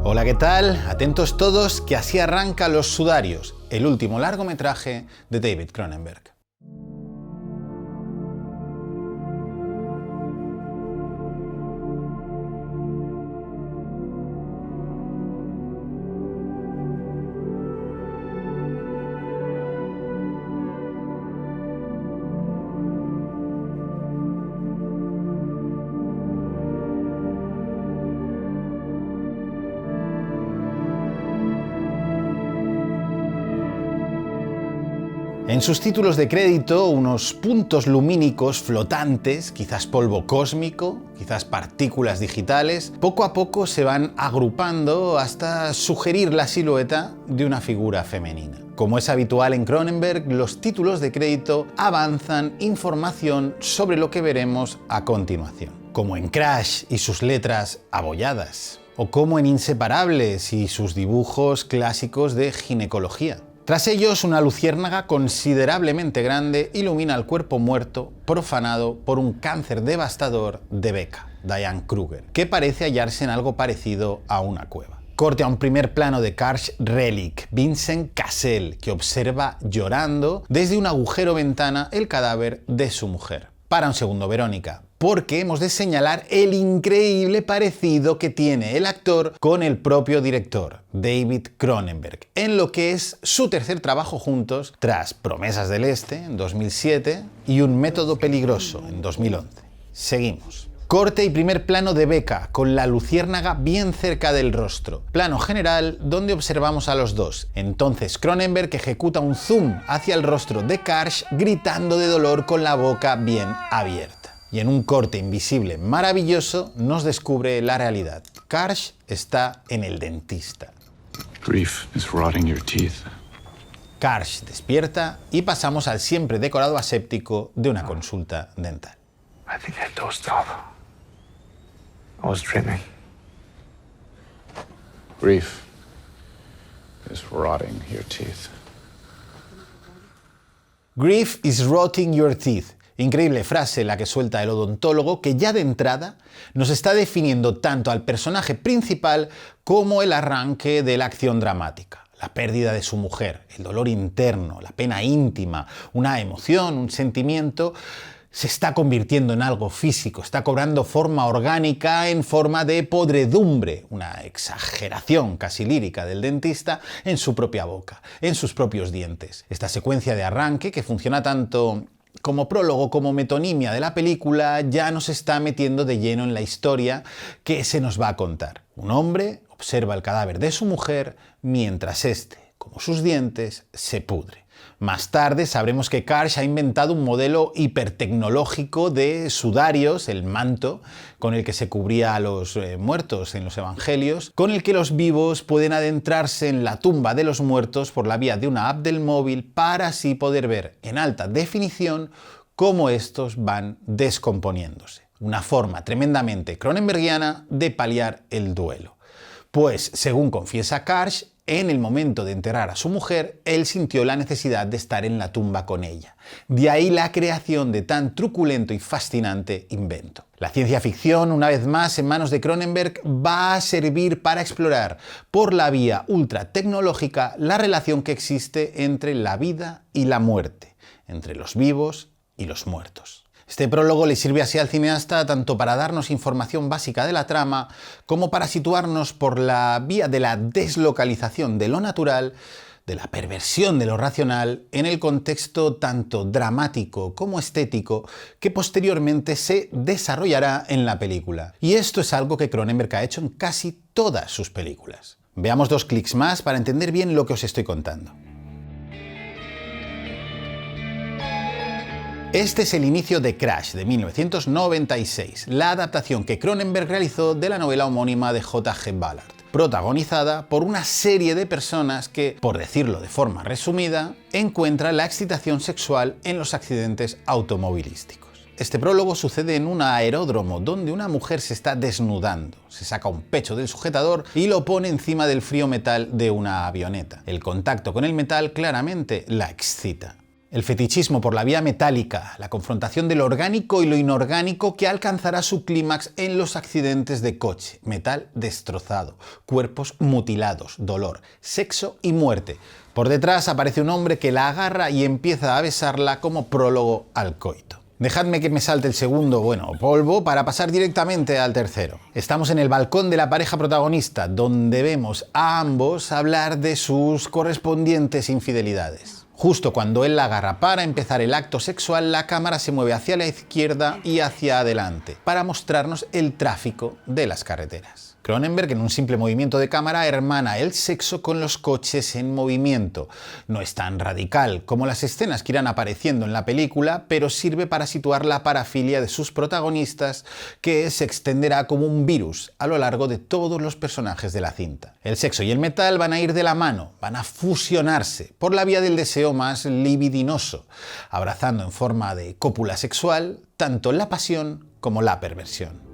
Hola, ¿qué tal? Atentos todos, que así arranca Los Sudarios, el último largometraje de David Cronenberg. En sus títulos de crédito, unos puntos lumínicos flotantes, quizás polvo cósmico, quizás partículas digitales, poco a poco se van agrupando hasta sugerir la silueta de una figura femenina. Como es habitual en Cronenberg, los títulos de crédito avanzan información sobre lo que veremos a continuación. Como en Crash y sus letras abolladas, o como en Inseparables y sus dibujos clásicos de ginecología. Tras ellos, una luciérnaga considerablemente grande ilumina el cuerpo muerto, profanado por un cáncer devastador de Becca, Diane Kruger, que parece hallarse en algo parecido a una cueva. Corte a un primer plano de Karsh Relic, Vincent Cassel, que observa llorando desde un agujero ventana el cadáver de su mujer. Para un segundo, Verónica, porque hemos de señalar el increíble parecido que tiene el actor con el propio director, David Cronenberg, en lo que es su tercer trabajo juntos tras Promesas del Este, en 2007, y Un método peligroso, en 2011. Seguimos. Corte y primer plano de Becca, con la luciérnaga bien cerca del rostro. Plano general donde observamos a los dos. Entonces Cronenberg ejecuta un zoom hacia el rostro de Karsh gritando de dolor con la boca bien abierta. Y en un corte invisible maravilloso nos descubre la realidad. Karsh está en el dentista. Grief is rotting your teeth. Karsh despierta y pasamos al siempre decorado aséptico de una consulta dental. I think I dozed off. I was dreaming. Grief is rotting your teeth. Grief is rotting your teeth. Increíble frase la que suelta el odontólogo, que ya de entrada nos está definiendo tanto al personaje principal como el arranque de la acción dramática. La pérdida de su mujer, el dolor interno, la pena íntima, una emoción, un sentimiento, se está convirtiendo en algo físico, está cobrando forma orgánica en forma de podredumbre, una exageración casi lírica del dentista en su propia boca, en sus propios dientes. Esta secuencia de arranque, que funciona tanto como prólogo como metonimia de la película, ya nos está metiendo de lleno en la historia que se nos va a contar. Un hombre observa el cadáver de su mujer mientras éste, como sus dientes, se pudre. Más tarde sabremos que Karsh ha inventado un modelo hipertecnológico de sudarios, el manto con el que se cubría a los muertos en los evangelios, con el que los vivos pueden adentrarse en la tumba de los muertos por la vía de una app del móvil para así poder ver en alta definición cómo estos van descomponiéndose. Una forma tremendamente cronenbergiana de paliar el duelo. Pues, según confiesa Karsh, en el momento de enterrar a su mujer, él sintió la necesidad de estar en la tumba con ella. De ahí la creación de tan truculento y fascinante invento. La ciencia ficción, una vez más en manos de Cronenberg, va a servir para explorar por la vía ultra tecnológica la relación que existe entre la vida y la muerte, entre los vivos y los muertos. Este prólogo le sirve así al cineasta tanto para darnos información básica de la trama como para situarnos por la vía de la deslocalización de lo natural, de la perversión de lo racional, en el contexto tanto dramático como estético que posteriormente se desarrollará en la película. Y esto es algo que Cronenberg ha hecho en casi todas sus películas. Veamos 2 clics más para entender bien lo que os estoy contando. Este es el inicio de Crash, de 1996, la adaptación que Cronenberg realizó de la novela homónima de J.G. Ballard, protagonizada por una serie de personas que, por decirlo de forma resumida, encuentran la excitación sexual en los accidentes automovilísticos. Este prólogo sucede en un aeródromo donde una mujer se está desnudando. Se saca un pecho del sujetador y lo pone encima del frío metal de una avioneta. El contacto con el metal claramente la excita. El fetichismo por la vía metálica, la confrontación de lo orgánico y lo inorgánico que alcanzará su clímax en los accidentes de coche, metal destrozado, cuerpos mutilados, dolor, sexo y muerte. Por detrás aparece un hombre que la agarra y empieza a besarla como prólogo al coito. Dejadme que me salte el segundo, polvo para pasar directamente al tercero. Estamos en el balcón de la pareja protagonista, donde vemos a ambos hablar de sus correspondientes infidelidades. Justo cuando él la agarra para empezar el acto sexual, la cámara se mueve hacia la izquierda y hacia adelante, para mostrarnos el tráfico de las carreteras. Cronenberg, en un simple movimiento de cámara, hermana el sexo con los coches en movimiento. No es tan radical como las escenas que irán apareciendo en la película, pero sirve para situar la parafilia de sus protagonistas, que se extenderá como un virus a lo largo de todos los personajes de la cinta. El sexo y el metal van a ir de la mano, van a fusionarse por la vía del deseo más libidinoso, abrazando en forma de cópula sexual tanto la pasión como la perversión.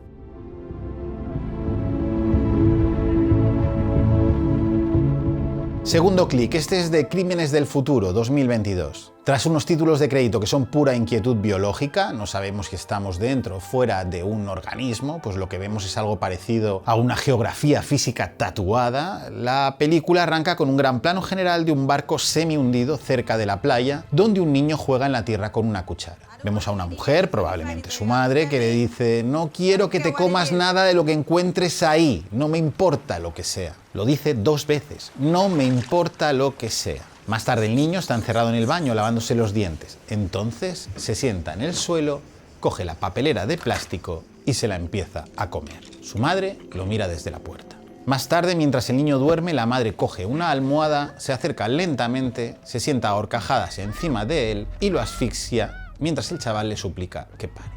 Segundo clic, este es de Crímenes del Futuro, 2022. Tras unos títulos de crédito que son pura inquietud biológica, no sabemos si estamos dentro o fuera de un organismo, pues lo que vemos es algo parecido a una geografía física tatuada, la película arranca con un gran plano general de un barco semi-hundido cerca de la playa, donde un niño juega en la tierra con una cuchara. Vemos a una mujer, probablemente su madre, que le dice: no quiero que te comas nada de lo que encuentres ahí, no me importa lo que sea. Lo dice 2 veces, no me importa lo que sea. Más tarde el niño está encerrado en el baño lavándose los dientes. Entonces se sienta en el suelo, coge la papelera de plástico y se la empieza a comer. Su madre lo mira desde la puerta. Más tarde, mientras el niño duerme, la madre coge una almohada, se acerca lentamente, se sienta a horcajadas encima de él y lo asfixia mientras el chaval le suplica que pare.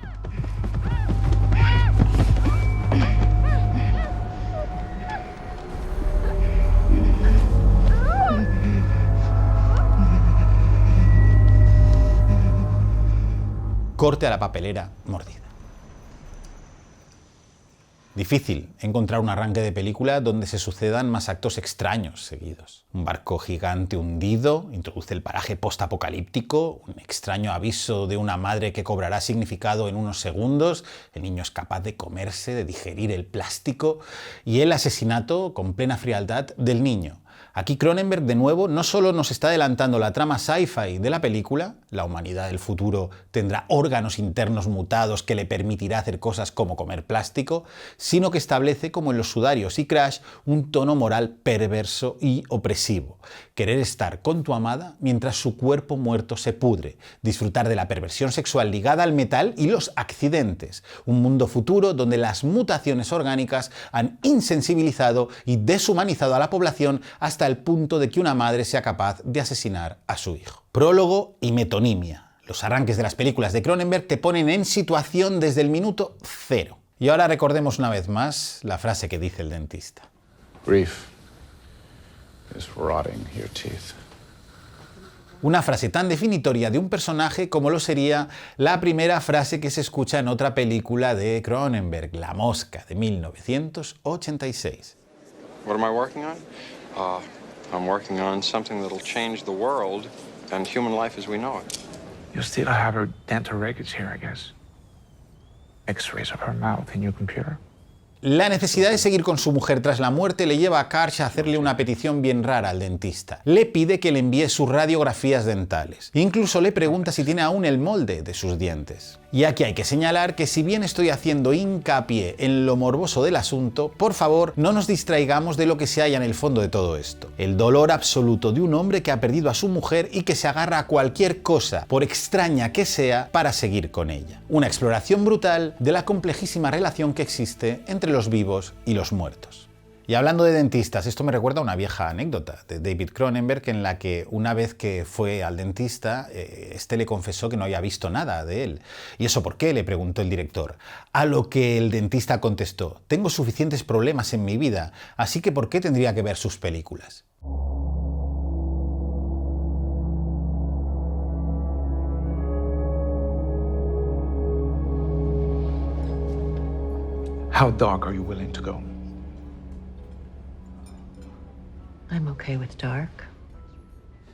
Corte a la papelera mordida. Difícil encontrar un arranque de película donde se sucedan más actos extraños seguidos. Un barco gigante hundido introduce el paraje postapocalíptico, un extraño aviso de una madre que cobrará significado en unos segundos, el niño es capaz de comerse, de digerir el plástico, y el asesinato con plena frialdad del niño. Aquí Cronenberg, de nuevo, no solo nos está adelantando la trama sci-fi de la película, la humanidad del futuro tendrá órganos internos mutados que le permitirá hacer cosas como comer plástico, sino que establece, como en Los Sudarios y Crash, un tono moral perverso y opresivo. Querer estar con tu amada mientras su cuerpo muerto se pudre, disfrutar de la perversión sexual ligada al metal y los accidentes, un mundo futuro donde las mutaciones orgánicas han insensibilizado y deshumanizado a la población hasta el punto de que una madre sea capaz de asesinar a su hijo. Prólogo y metonimia. Los arranques de las películas de Cronenberg te ponen en situación desde el minuto 0. Y ahora recordemos una vez más la frase que dice el dentista. Grief is rotting your teeth. Una frase tan definitoria de un personaje como lo sería la primera frase que se escucha en otra película de Cronenberg, La Mosca, de 1986. What am I working on? I'm working on something that'll change the world and human life as we know it. You still have her dental records here, I guess. X-rays of her mouth in your computer. La necesidad de seguir con su mujer tras la muerte le lleva a Karsh a hacerle una petición bien rara al dentista. Le pide que le envíe sus radiografías dentales. Incluso le pregunta si tiene aún el molde de sus dientes. Y aquí hay que señalar que, si bien estoy haciendo hincapié en lo morboso del asunto, por favor, no nos distraigamos de lo que se halla en el fondo de todo esto. El dolor absoluto de un hombre que ha perdido a su mujer y que se agarra a cualquier cosa, por extraña que sea, para seguir con ella. Una exploración brutal de la complejísima relación que existe entre los vivos y los muertos. Y hablando de dentistas, esto me recuerda a una vieja anécdota de David Cronenberg, en la que una vez que fue al dentista, este le confesó que no había visto nada de él. ¿Y eso por qué?, le preguntó el director. A lo que el dentista contestó: tengo suficientes problemas en mi vida, así que ¿por qué tendría que ver sus películas? How dark are you willing to go? I'm okay with dark.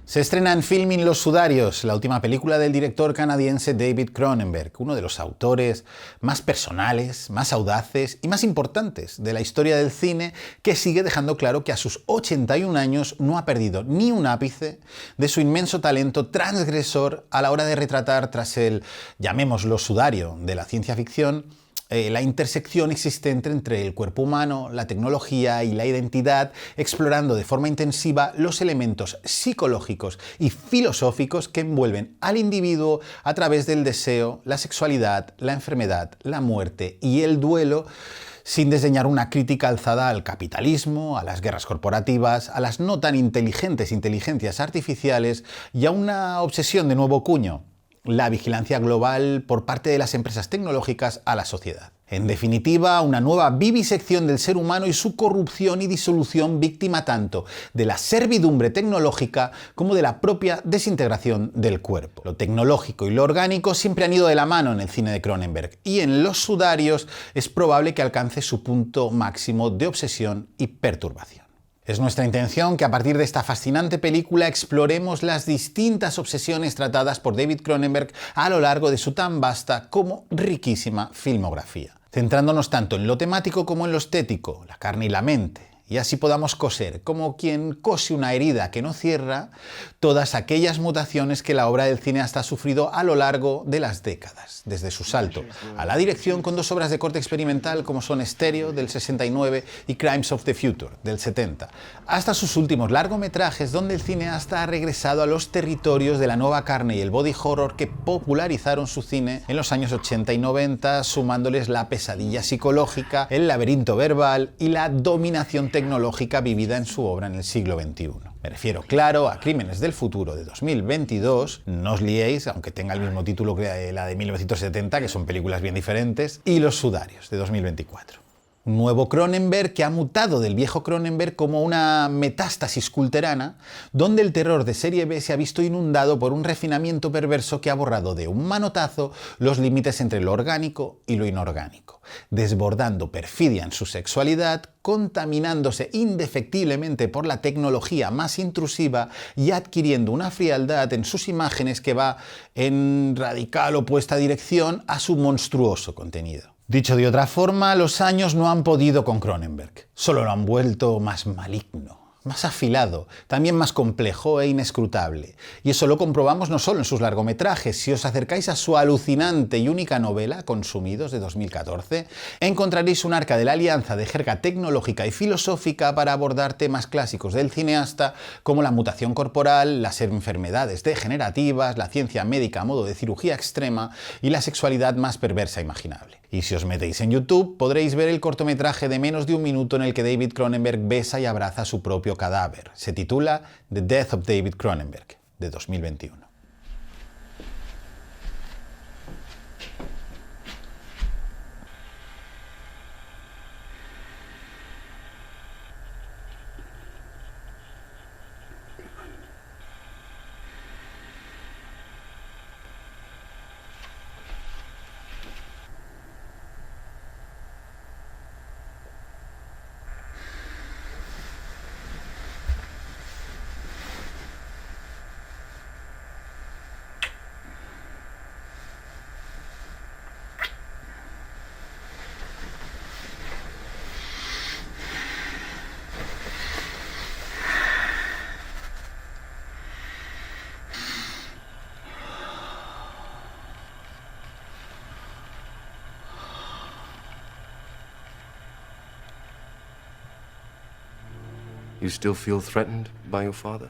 Se estrena en Filmin Los Sudarios, la última película del director canadiense David Cronenberg, uno de los autores más personales, más audaces y más importantes de la historia del cine, que sigue dejando claro que a sus 81 años no ha perdido ni un ápice de su inmenso talento transgresor a la hora de retratar, tras el, llamémoslo, sudario de la ciencia ficción, la intersección existente entre el cuerpo humano, la tecnología y la identidad, explorando de forma intensiva los elementos psicológicos y filosóficos que envuelven al individuo a través del deseo, la sexualidad, la enfermedad, la muerte y el duelo, sin desdeñar una crítica alzada al capitalismo, a las guerras corporativas, a las no tan inteligentes inteligencias artificiales y a una obsesión de nuevo cuño: la vigilancia global por parte de las empresas tecnológicas a la sociedad. En definitiva, una nueva vivisección del ser humano y su corrupción y disolución, víctima tanto de la servidumbre tecnológica como de la propia desintegración del cuerpo. Lo tecnológico y lo orgánico siempre han ido de la mano en el cine de Cronenberg, y en Los Sudarios es probable que alcance su punto máximo de obsesión y perturbación. Es nuestra intención que a partir de esta fascinante película exploremos las distintas obsesiones tratadas por David Cronenberg a lo largo de su tan vasta como riquísima filmografía, centrándonos tanto en lo temático como en lo estético, la carne y la mente, y así podamos coser, como quien cose una herida que no cierra, todas aquellas mutaciones que la obra del cineasta ha sufrido a lo largo de las décadas, desde su salto a la dirección con dos obras de corte experimental como son Stereo del 69 y Crimes of the Future del 70, hasta sus últimos largometrajes, donde el cineasta ha regresado a los territorios de la nueva carne y el body horror que popularizaron su cine en los años 80 y 90, sumándoles la pesadilla psicológica, el laberinto verbal y la dominación tecnológica vivida en su obra en el siglo XXI. Me refiero, claro, a Crímenes del Futuro de 2022, no os liéis, aunque tenga el mismo título que la de 1970, que son películas bien diferentes, y Los Sudarios de 2024. Un nuevo Cronenberg que ha mutado del viejo Cronenberg como una metástasis culterana, donde el terror de serie B se ha visto inundado por un refinamiento perverso que ha borrado de un manotazo los límites entre lo orgánico y lo inorgánico, desbordando perfidia en su sexualidad, contaminándose indefectiblemente por la tecnología más intrusiva y adquiriendo una frialdad en sus imágenes que va en radical opuesta dirección a su monstruoso contenido. Dicho de otra forma, los años no han podido con Cronenberg, solo lo han vuelto más maligno, más afilado, también más complejo e inescrutable. Y eso lo comprobamos no solo en sus largometrajes. Si os acercáis a su alucinante y única novela, Consumidos, de 2014, encontraréis un arca de la alianza de jerga tecnológica y filosófica para abordar temas clásicos del cineasta como la mutación corporal, las enfermedades degenerativas, la ciencia médica a modo de cirugía extrema y la sexualidad más perversa imaginable. Y si os metéis en YouTube, podréis ver el cortometraje de menos de un minuto en el que David Cronenberg besa y abraza a su propio cadáver. Se titula The Death of David Cronenberg, de 2021. You still feel threatened by your father?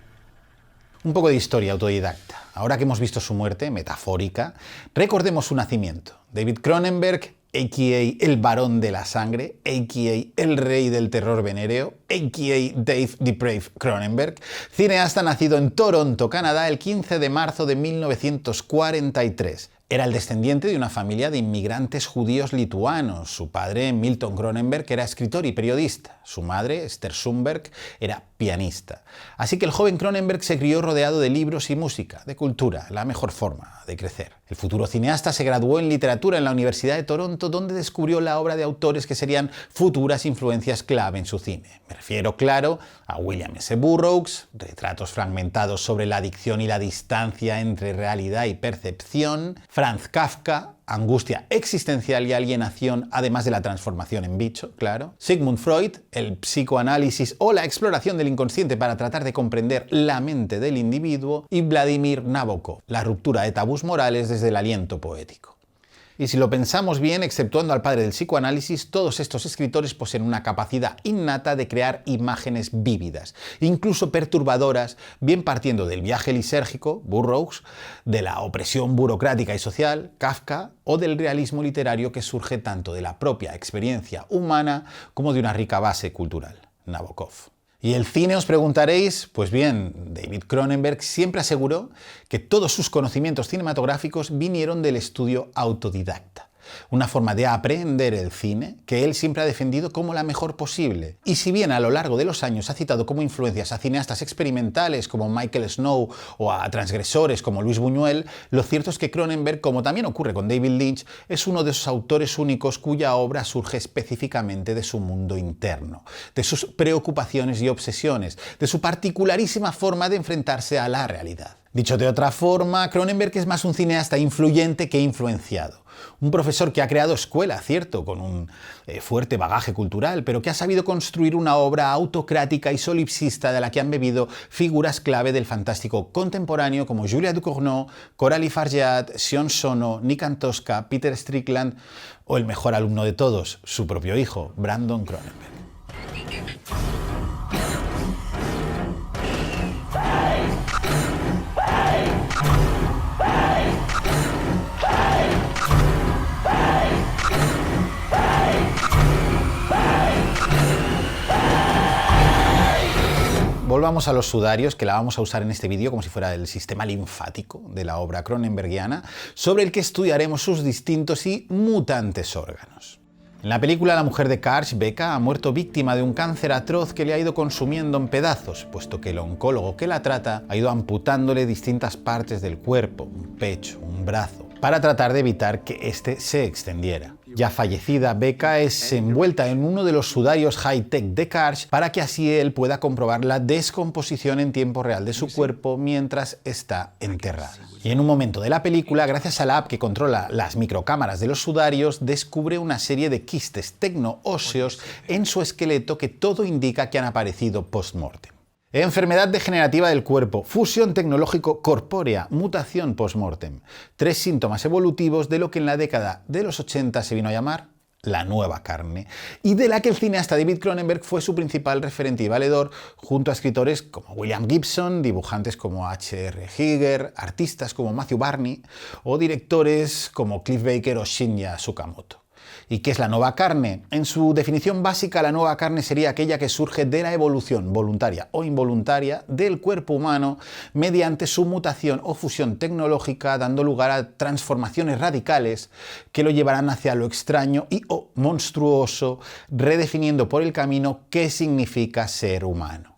Un poco de historia autodidacta. Ahora que hemos visto su muerte, metafórica, recordemos su nacimiento. David Cronenberg, a.k.a. el varón de la sangre, a.k.a. el rey del terror venéreo, a.k.a. Dave the Brave Cronenberg, cineasta nacido en Toronto, Canadá, el 15 de marzo de 1943. Era el descendiente de una familia de inmigrantes judíos lituanos. Su padre, Milton Cronenberg, era escritor y periodista. Su madre, Esther Sundberg, era pianista. Así que el joven Cronenberg se crió rodeado de libros y música, de cultura, la mejor forma de crecer. El futuro cineasta se graduó en literatura en la Universidad de Toronto, donde descubrió la obra de autores que serían futuras influencias clave en su cine. Me refiero, claro, a William S. Burroughs, retratos fragmentados sobre la adicción y la distancia entre realidad y percepción, Franz Kafka, angustia existencial y alienación, además de la transformación en bicho, claro. Sigmund Freud, el psicoanálisis o la exploración del inconsciente para tratar de comprender la mente del individuo. Y Vladimir Nabokov, la ruptura de tabús morales desde el aliento poético. Y si lo pensamos bien, exceptuando al padre del psicoanálisis, todos estos escritores poseen una capacidad innata de crear imágenes vívidas, incluso perturbadoras, bien partiendo del viaje lisérgico, Burroughs, de la opresión burocrática y social, Kafka, o del realismo literario que surge tanto de la propia experiencia humana como de una rica base cultural, Nabokov. ¿Y el cine, os preguntaréis? Pues bien, David Cronenberg siempre aseguró que todos sus conocimientos cinematográficos vinieron del estudio autodidacta. Una forma de aprender el cine que él siempre ha defendido como la mejor posible. Y si bien a lo largo de los años ha citado como influencias a cineastas experimentales como Michael Snow o a transgresores como Luis Buñuel, lo cierto es que Cronenberg, como también ocurre con David Lynch, es uno de esos autores únicos cuya obra surge específicamente de su mundo interno, de sus preocupaciones y obsesiones, de su particularísima forma de enfrentarse a la realidad. Dicho de otra forma, Cronenberg es más un cineasta influyente que influenciado. Un profesor que ha creado escuela, cierto, con un fuerte bagaje cultural, pero que ha sabido construir una obra autocrática y solipsista de la que han bebido figuras clave del fantástico contemporáneo como Julia Ducournau, Coralie Fargeat, Sion Sono, Nick Antosca, Peter Strickland o el mejor alumno de todos, su propio hijo, Brandon Cronenberg. Volvamos a los sudarios, que la vamos a usar en este vídeo como si fuera el sistema linfático de la obra cronenbergiana, sobre el que estudiaremos sus distintos y mutantes órganos. En la película, la mujer de Karch, Becca, ha muerto víctima de un cáncer atroz que le ha ido consumiendo en pedazos, puesto que el oncólogo que la trata ha ido amputándole distintas partes del cuerpo, un pecho, un brazo, para tratar de evitar que éste se extendiera. Ya fallecida, Becca es envuelta en uno de los sudarios high-tech de Karch para que así él pueda comprobar la descomposición en tiempo real de su cuerpo mientras está enterrada. Y en un momento de la película, gracias a la app que controla las microcámaras de los sudarios, descubre una serie de quistes tecnoóseos en su esqueleto que todo indica que han aparecido post-mortem. Enfermedad degenerativa del cuerpo, fusión tecnológico corpórea, mutación post-mortem. 3 síntomas evolutivos de lo que en la década de los 80 se vino a llamar la nueva carne, y de la que el cineasta David Cronenberg fue su principal referente y valedor, junto a escritores como William Gibson, dibujantes como H.R. Giger, artistas como Matthew Barney o directores como Cliff Baker o Shinya Tsukamoto. ¿Y qué es la nueva carne? En su definición básica, la nueva carne sería aquella que surge de la evolución voluntaria o involuntaria del cuerpo humano mediante su mutación o fusión tecnológica, dando lugar a transformaciones radicales que lo llevarán hacia lo extraño y o monstruoso, redefiniendo por el camino qué significa ser humano.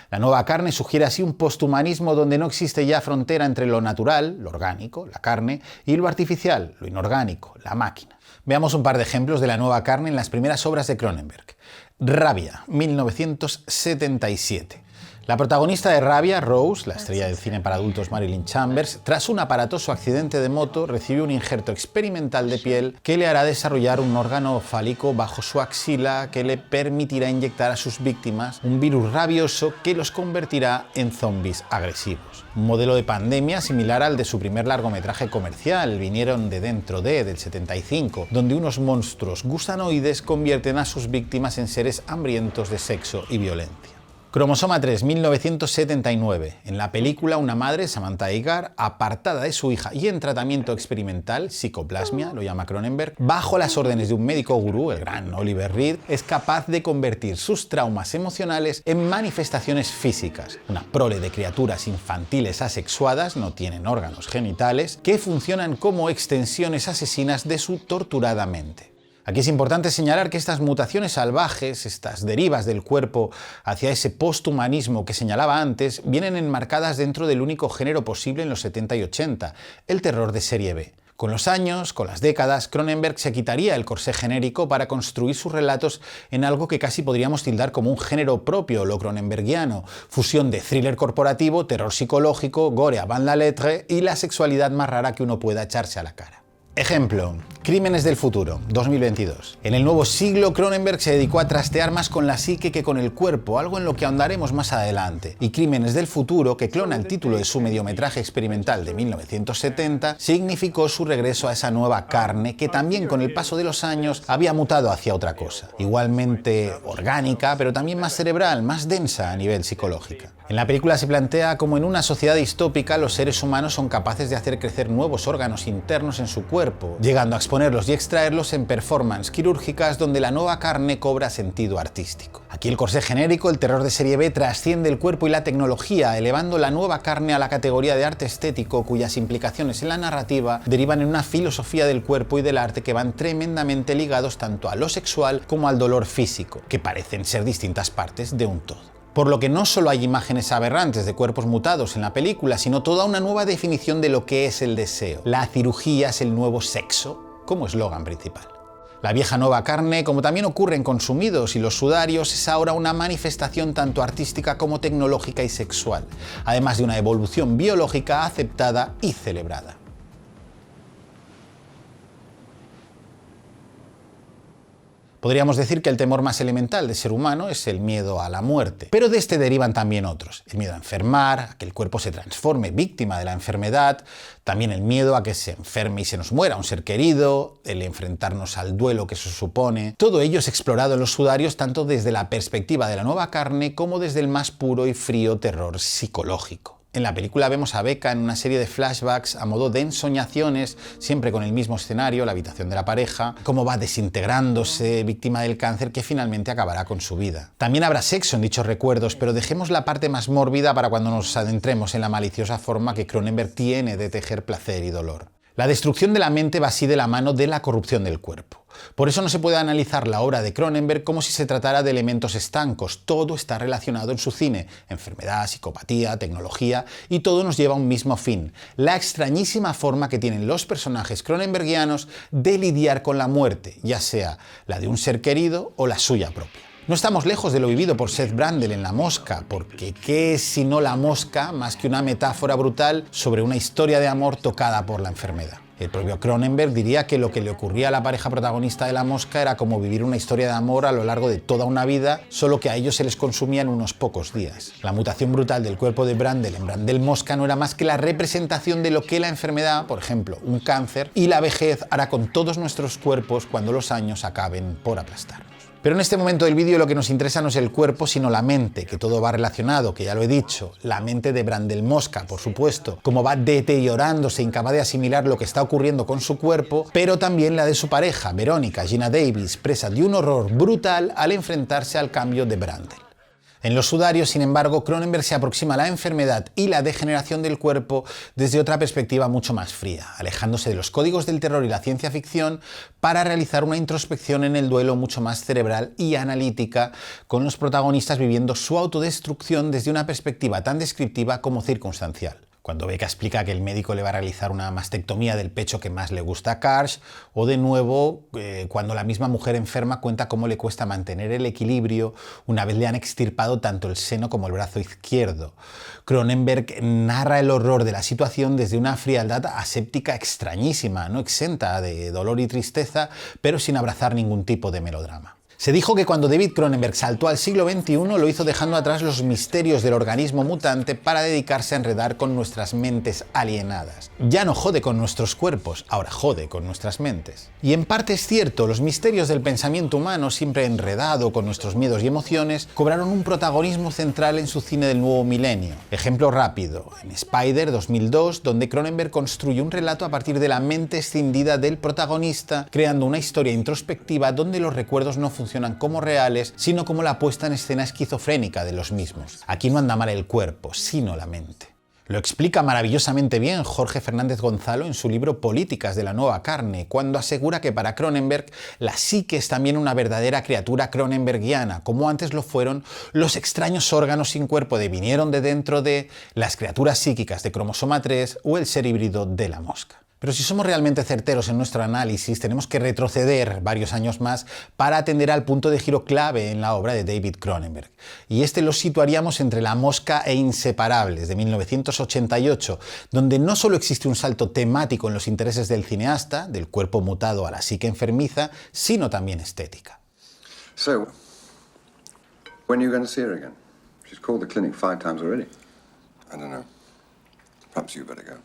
La nueva carne sugiere así un posthumanismo donde no existe ya frontera entre lo natural, lo orgánico, la carne, y lo artificial, lo inorgánico, la máquina. Veamos un par de ejemplos de la nueva carne en las primeras obras de Cronenberg. Rabia, 1977. La protagonista de Rabia, Rose, la estrella del cine para adultos Marilyn Chambers, tras un aparatoso accidente de moto, recibe un injerto experimental de piel que le hará desarrollar un órgano fálico bajo su axila que le permitirá inyectar a sus víctimas un virus rabioso que los convertirá en zombies agresivos. Un modelo de pandemia similar al de su primer largometraje comercial, Vinieron de dentro de, del 75, donde unos monstruos gusanoides convierten a sus víctimas en seres hambrientos de sexo y violencia. Cromosoma 3, 1979. En la película, una madre, Samantha Eggar, apartada de su hija y en tratamiento experimental, psicoplasmia, lo llama Cronenberg, bajo las órdenes de un médico gurú, el gran Oliver Reed, es capaz de convertir sus traumas emocionales en manifestaciones físicas. Una prole de criaturas infantiles asexuadas, no tienen órganos genitales, que funcionan como extensiones asesinas de su torturada mente. Aquí es importante señalar que estas mutaciones salvajes, estas derivas del cuerpo hacia ese posthumanismo que señalaba antes, vienen enmarcadas dentro del único género posible en los 70 y 80, el terror de serie B. Con los años, con las décadas, Cronenberg se quitaría el corsé genérico para construir sus relatos en algo que casi podríamos tildar como un género propio, lo cronenbergiano, fusión de thriller corporativo, terror psicológico, gore avant la lettre y la sexualidad más rara que uno pueda echarse a la cara. Ejemplo, Crímenes del futuro, 2022. En el nuevo siglo, Cronenberg se dedicó a trastear más con la psique que con el cuerpo, algo en lo que ahondaremos más adelante. Y Crímenes del futuro, que clona el título de su mediometraje experimental de 1970, significó su regreso a esa nueva carne que también con el paso de los años había mutado hacia otra cosa. Igualmente orgánica, pero también más cerebral, más densa a nivel psicológica. En la película se plantea cómo en una sociedad distópica los seres humanos son capaces de hacer crecer nuevos órganos internos en su cuerpo, llegando a exponerlos y extraerlos en performances quirúrgicas donde la nueva carne cobra sentido artístico. Aquí el corsé genérico, el terror de serie B, trasciende el cuerpo y la tecnología, elevando la nueva carne a la categoría de arte estético, cuyas implicaciones en la narrativa derivan en una filosofía del cuerpo y del arte que van tremendamente ligados tanto a lo sexual como al dolor físico, que parecen ser distintas partes de un todo. Por lo que no solo hay imágenes aberrantes de cuerpos mutados en la película, sino toda una nueva definición de lo que es el deseo. La cirugía es el nuevo sexo, como eslogan principal. La vieja nueva carne, como también ocurre en Consumidos y Los sudarios, es ahora una manifestación tanto artística como tecnológica y sexual, además de una evolución biológica aceptada y celebrada. Podríamos decir que el temor más elemental del ser humano es el miedo a la muerte, pero de este derivan también otros. El miedo a enfermar, a que el cuerpo se transforme víctima de la enfermedad, también el miedo a que se enferme y se nos muera un ser querido, el enfrentarnos al duelo que eso supone. Todo ello es explorado en Los sudarios tanto desde la perspectiva de la nueva carne como desde el más puro y frío terror psicológico. En la película vemos a Becca en una serie de flashbacks a modo de ensoñaciones, siempre con el mismo escenario, la habitación de la pareja, cómo va desintegrándose, víctima del cáncer que finalmente acabará con su vida. También habrá sexo en dichos recuerdos, pero dejemos la parte más mórbida para cuando nos adentremos en la maliciosa forma que Cronenberg tiene de tejer placer y dolor. La destrucción de la mente va así de la mano de la corrupción del cuerpo. Por eso no se puede analizar la obra de Cronenberg como si se tratara de elementos estancos. Todo está relacionado en su cine: enfermedad, psicopatía, tecnología, y todo nos lleva a un mismo fin: la extrañísima forma que tienen los personajes cronenbergianos de lidiar con la muerte, ya sea la de un ser querido o la suya propia. No estamos lejos de lo vivido por Seth Brandel en La Mosca, porque ¿qué es sino La Mosca más que una metáfora brutal sobre una historia de amor tocada por la enfermedad? El propio Cronenberg diría que lo que le ocurría a la pareja protagonista de La Mosca era como vivir una historia de amor a lo largo de toda una vida, solo que a ellos se les consumía en unos pocos días. La mutación brutal del cuerpo de Brandel en Brandel Mosca no era más que la representación de lo que la enfermedad, por ejemplo, un cáncer, y la vejez hará con todos nuestros cuerpos cuando los años acaben por aplastarnos. Pero en este momento del vídeo lo que nos interesa no es el cuerpo, sino la mente, que todo va relacionado, que ya lo he dicho. La mente de Brandel Mosca, por supuesto, cómo va deteriorándose, incapaz de asimilar lo que está ocurriendo con su cuerpo, pero también la de su pareja, Verónica, Geena Davis, presa de un horror brutal al enfrentarse al cambio de Brandel. En Los sudarios, sin embargo, Cronenberg se aproxima a la enfermedad y la degeneración del cuerpo desde otra perspectiva mucho más fría, alejándose de los códigos del terror y la ciencia ficción para realizar una introspección en el duelo mucho más cerebral y analítica, con los protagonistas viviendo su autodestrucción desde una perspectiva tan descriptiva como circunstancial. Cuando Becca explica que el médico le va a realizar una mastectomía del pecho que más le gusta a Karsh, o de nuevo, cuando la misma mujer enferma cuenta cómo le cuesta mantener el equilibrio una vez le han extirpado tanto el seno como el brazo izquierdo. Cronenberg narra el horror de la situación desde una frialdad aséptica extrañísima, no exenta de dolor y tristeza, pero sin abrazar ningún tipo de melodrama. Se dijo que cuando David Cronenberg saltó al siglo XXI lo hizo dejando atrás los misterios del organismo mutante para dedicarse a enredar con nuestras mentes alienadas. Ya no jode con nuestros cuerpos, ahora jode con nuestras mentes. Y en parte es cierto, los misterios del pensamiento humano, siempre enredado con nuestros miedos y emociones, cobraron un protagonismo central en su cine del nuevo milenio. Ejemplo rápido, en Spider 2002, donde Cronenberg construye un relato a partir de la mente escindida del protagonista, creando una historia introspectiva donde los recuerdos no funcionan como reales, sino como la puesta en escena esquizofrénica de los mismos. Aquí no anda mal el cuerpo, sino la mente. Lo explica maravillosamente bien Jorge Fernández Gonzalo en su libro Políticas de la nueva carne, cuando asegura que para Cronenberg la psique es también una verdadera criatura cronenbergiana, como antes lo fueron los extraños órganos sin cuerpo de vinieron de dentro de, las criaturas psíquicas de Cromosoma 3 o el ser híbrido de la mosca. Pero si somos realmente certeros en nuestro análisis, tenemos que retroceder varios años más para atender al punto de giro clave en la obra de David Cronenberg. Y este lo situaríamos entre La mosca e Inseparables, de 1988, donde no solo existe un salto temático en los intereses del cineasta, del cuerpo mutado a la psique enfermiza, sino también estética. So, when are you going to see her again? She's called the clinic 5 times already. I don't know. Perhaps you better go.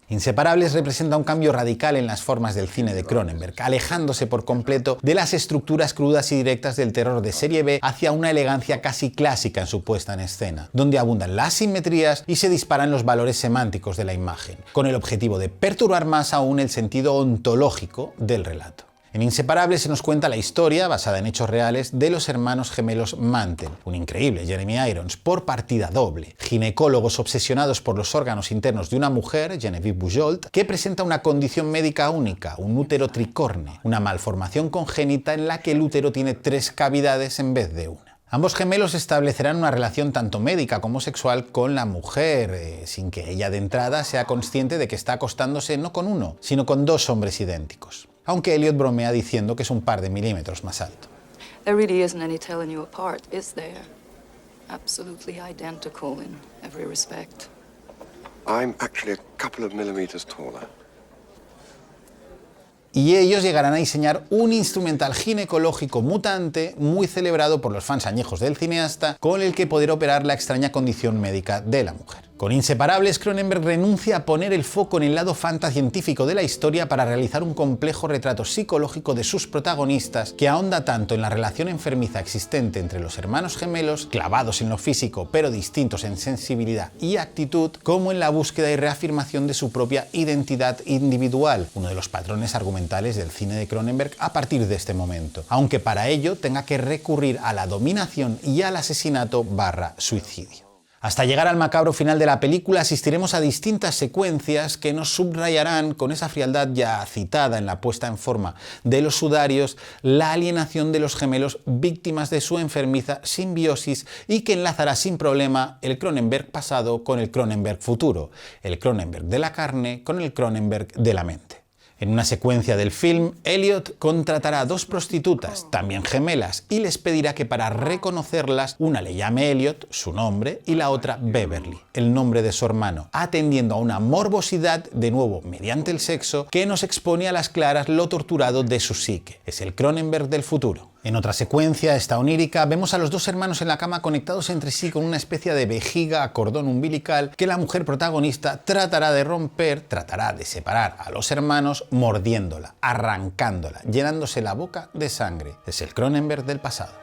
Inseparables representa un cambio radical en las formas del cine de Cronenberg, alejándose por completo de las estructuras crudas y directas del terror de serie B hacia una elegancia casi clásica en su puesta en escena, donde abundan las simetrías y se disparan los valores semánticos de la imagen, con el objetivo de perturbar más aún el sentido ontológico del relato. En Inseparables se nos cuenta la historia, basada en hechos reales, de los hermanos gemelos Mantel, un increíble Jeremy Irons, por partida doble, ginecólogos obsesionados por los órganos internos de una mujer, Genevieve Bujold, que presenta una condición médica única, un útero tricorne, una malformación congénita en la que el útero tiene 3 cavidades en vez de una. Ambos gemelos establecerán una relación tanto médica como sexual con la mujer, sin que ella de entrada sea consciente de que está acostándose no con uno, sino con 2 hombres idénticos. Aunque Elliot bromea diciendo que es un par de milímetros más alto. There really isn't any telling you apart, is there? Absolutely identical in every respect. I'm actually a couple of millimeters taller. Y ellos llegarán a diseñar un instrumental ginecológico mutante muy celebrado por los fans añejos del cineasta, con el que poder operar la extraña condición médica de la mujer. Con Inseparables, Cronenberg renuncia a poner el foco en el lado fantascientífico de la historia para realizar un complejo retrato psicológico de sus protagonistas que ahonda tanto en la relación enfermiza existente entre los hermanos gemelos, clavados en lo físico pero distintos en sensibilidad y actitud, como en la búsqueda y reafirmación de su propia identidad individual, uno de los patrones argumentales del cine de Cronenberg a partir de este momento, aunque para ello tenga que recurrir a la dominación y al asesinato / suicidio. Hasta llegar al macabro final de la película asistiremos a distintas secuencias que nos subrayarán con esa frialdad ya citada en la puesta en forma de los sudarios la alienación de los gemelos víctimas de su enfermiza simbiosis y que enlazará sin problema el Cronenberg pasado con el Cronenberg futuro, el Cronenberg de la carne con el Cronenberg de la mente. En una secuencia del film, Elliot contratará a 2 prostitutas, también gemelas, y les pedirá que para reconocerlas, una le llame Elliot, su nombre, y la otra Beverly, el nombre de su hermano, atendiendo a una morbosidad, de nuevo mediante el sexo, que nos expone a las claras lo torturado de su psique. Es el Cronenberg del futuro. En otra secuencia, esta onírica, vemos a los 2 hermanos en la cama conectados entre sí con una especie de vejiga a cordón umbilical que la mujer protagonista tratará de romper, tratará de separar a los hermanos mordiéndola, arrancándola, llenándose la boca de sangre. Es el Cronenberg del pasado.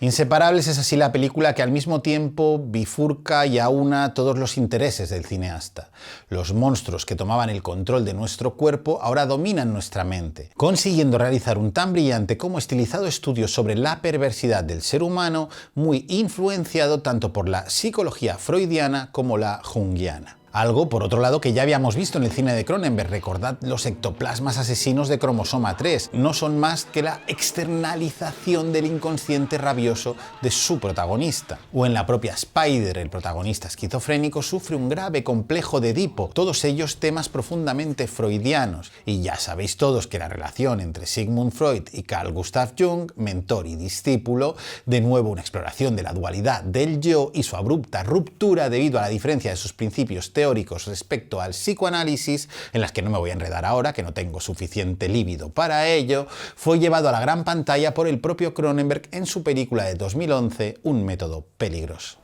Inseparables es así la película que al mismo tiempo bifurca y aúna todos los intereses del cineasta. Los monstruos que tomaban el control de nuestro cuerpo ahora dominan nuestra mente, consiguiendo realizar un tan brillante como estilizado estudio sobre la perversidad del ser humano, muy influenciado tanto por la psicología freudiana como la junguiana. Algo, por otro lado, que ya habíamos visto en el cine de Cronenberg. Recordad los ectoplasmas asesinos de Cromosoma 3. No son más que la externalización del inconsciente rabioso de su protagonista. O en la propia Spider, el protagonista esquizofrénico sufre un grave complejo de Edipo. Todos ellos temas profundamente freudianos. Y ya sabéis todos que la relación entre Sigmund Freud y Carl Gustav Jung, mentor y discípulo, de nuevo una exploración de la dualidad del yo y su abrupta ruptura debido a la diferencia de sus principios teóricos respecto al psicoanálisis, en las que no me voy a enredar ahora, que no tengo suficiente líbido para ello, fue llevado a la gran pantalla por el propio Cronenberg en su película de 2011, Un método peligroso.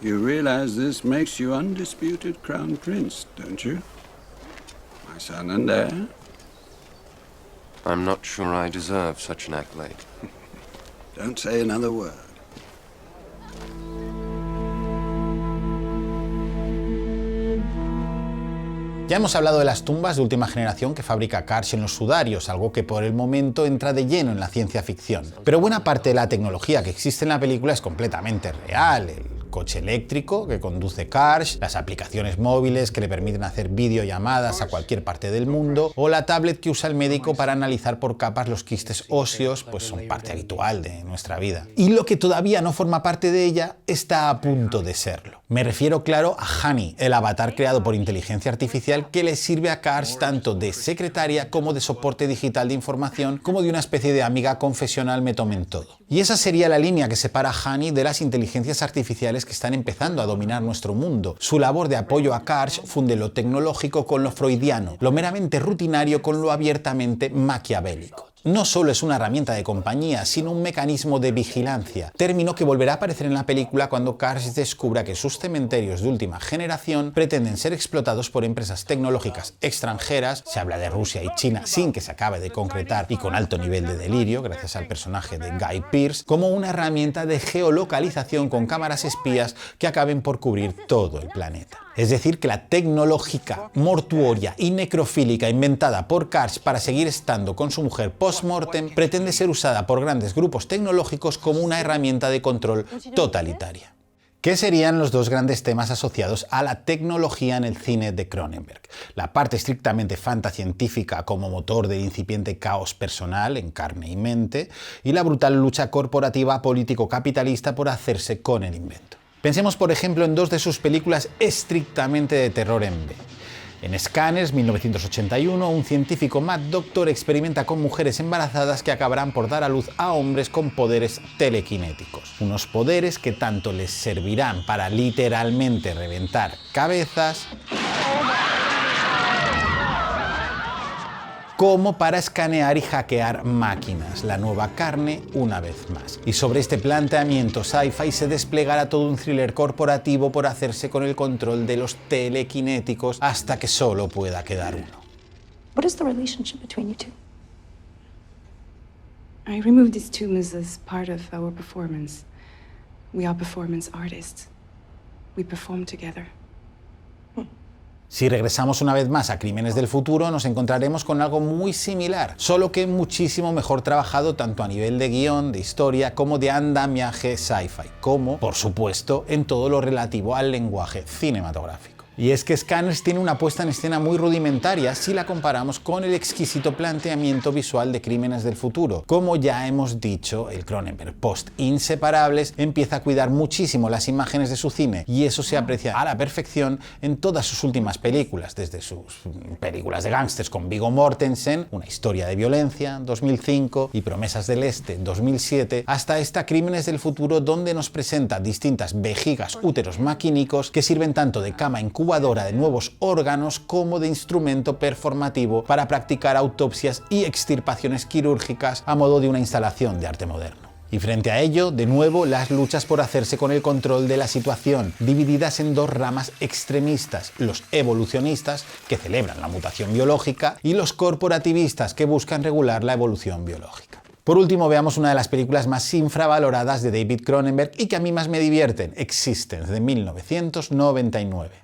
You realize this makes you undisputed crown prince, don't you? My son and heir? I'm not sure I deserve such an accolade. Don't say another word. Ya hemos hablado de las tumbas de última generación que fabrica Karsh en los sudarios, algo que por el momento entra de lleno en la ciencia ficción. Pero buena parte de la tecnología que existe en la película es completamente real. El coche eléctrico que conduce Karsh, las aplicaciones móviles que le permiten hacer videollamadas a cualquier parte del mundo, o la tablet que usa el médico para analizar por capas los quistes óseos, pues son parte habitual de nuestra vida. Y lo que todavía no forma parte de ella está a punto de serlo. Me refiero, claro, a Honey, el avatar creado por inteligencia artificial que le sirve a Karsh tanto de secretaria como de soporte digital de información, como de una especie de amiga confesional me tomen todo. Y esa sería la línea que separa a Honey de las inteligencias artificiales que están empezando a dominar nuestro mundo. Su labor de apoyo a Karsh funde lo tecnológico con lo freudiano, lo meramente rutinario con lo abiertamente maquiavélico. No solo es una herramienta de compañía, sino un mecanismo de vigilancia, término que volverá a aparecer en la película cuando Karsh descubra que sus cementerios de última generación pretenden ser explotados por empresas tecnológicas extranjeras. Se habla de Rusia y China sin que se acabe de concretar y con alto nivel de delirio, gracias al personaje de Guy Pearce, como una herramienta de geolocalización con cámaras espías que acaben por cubrir todo el planeta. Es decir, que la tecnológica, mortuoria y necrofílica inventada por Karsh para seguir estando con su mujer post-mortem pretende ser usada por grandes grupos tecnológicos como una herramienta de control totalitaria. ¿Qué serían los dos grandes temas asociados a la tecnología en el cine de Cronenberg? La parte estrictamente fantascientífica como motor del incipiente caos personal en carne y mente, y la brutal lucha corporativa político-capitalista por hacerse con el invento. Pensemos, por ejemplo, en dos de sus películas estrictamente de terror en B. En Scanners, 1981, un científico Mad Doctor experimenta con mujeres embarazadas que acabarán por dar a luz a hombres con poderes telequinéticos. Unos poderes que tanto les servirán para literalmente reventar cabezas, como para escanear y hackear máquinas, la nueva carne una vez más. Y sobre este planteamiento sci-fi se desplegará todo un thriller corporativo por hacerse con el control de los telequinéticos hasta que solo pueda quedar uno. What is the relationship between you two? I removed these tumors as part of our performance. We are performance artists. We perform together. Si regresamos una vez más a Crímenes del Futuro, nos encontraremos con algo muy similar, solo que muchísimo mejor trabajado tanto a nivel de guión, de historia, como de andamiaje sci-fi, como, por supuesto, en todo lo relativo al lenguaje cinematográfico. Y es que Scanners tiene una puesta en escena muy rudimentaria si la comparamos con el exquisito planteamiento visual de Crímenes del Futuro. Como ya hemos dicho, el Cronenberg post-Inseparables empieza a cuidar muchísimo las imágenes de su cine y eso se aprecia a la perfección en todas sus últimas películas, desde sus películas de gángsters con Viggo Mortensen, Una historia de violencia, 2005, y Promesas del Este, 2007, hasta esta Crímenes del Futuro, donde nos presenta distintas vejigas úteros maquínicos que sirven tanto de cama incubadora de nuevos órganos como de instrumento performativo para practicar autopsias y extirpaciones quirúrgicas a modo de una instalación de arte moderno. Y frente a ello, de nuevo, las luchas por hacerse con el control de la situación, divididas en dos ramas extremistas: los evolucionistas, que celebran la mutación biológica, y los corporativistas, que buscan regular la evolución biológica. Por último, veamos una de las películas más infravaloradas de David Cronenberg y que a mí más me divierten, Existence, de 1999.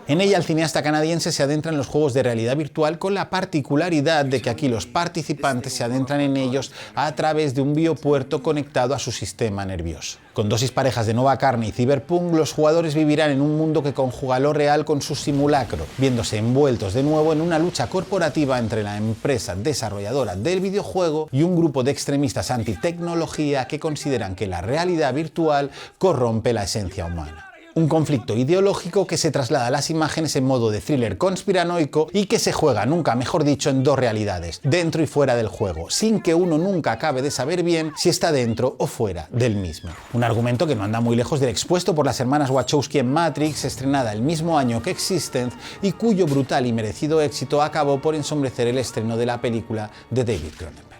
En ella el cineasta canadiense se adentra en los juegos de realidad virtual con la particularidad de que aquí los participantes se adentran en ellos a través de un biopuerto conectado a su sistema nervioso. Con dosis parejas de nueva carne y cyberpunk, los jugadores vivirán en un mundo que conjuga lo real con su simulacro, viéndose envueltos de nuevo en una lucha corporativa entre la empresa desarrolladora del videojuego y un grupo de extremistas antitecnología que consideran que la realidad virtual corrompe la esencia humana. Un conflicto ideológico que se traslada a las imágenes en modo de thriller conspiranoico y que se juega, nunca mejor dicho, en dos realidades, dentro y fuera del juego, sin que uno nunca acabe de saber bien si está dentro o fuera del mismo. Un argumento que no anda muy lejos del expuesto por las hermanas Wachowski en Matrix, estrenada el mismo año que Existence y cuyo brutal y merecido éxito acabó por ensombrecer el estreno de la película de David Cronenberg.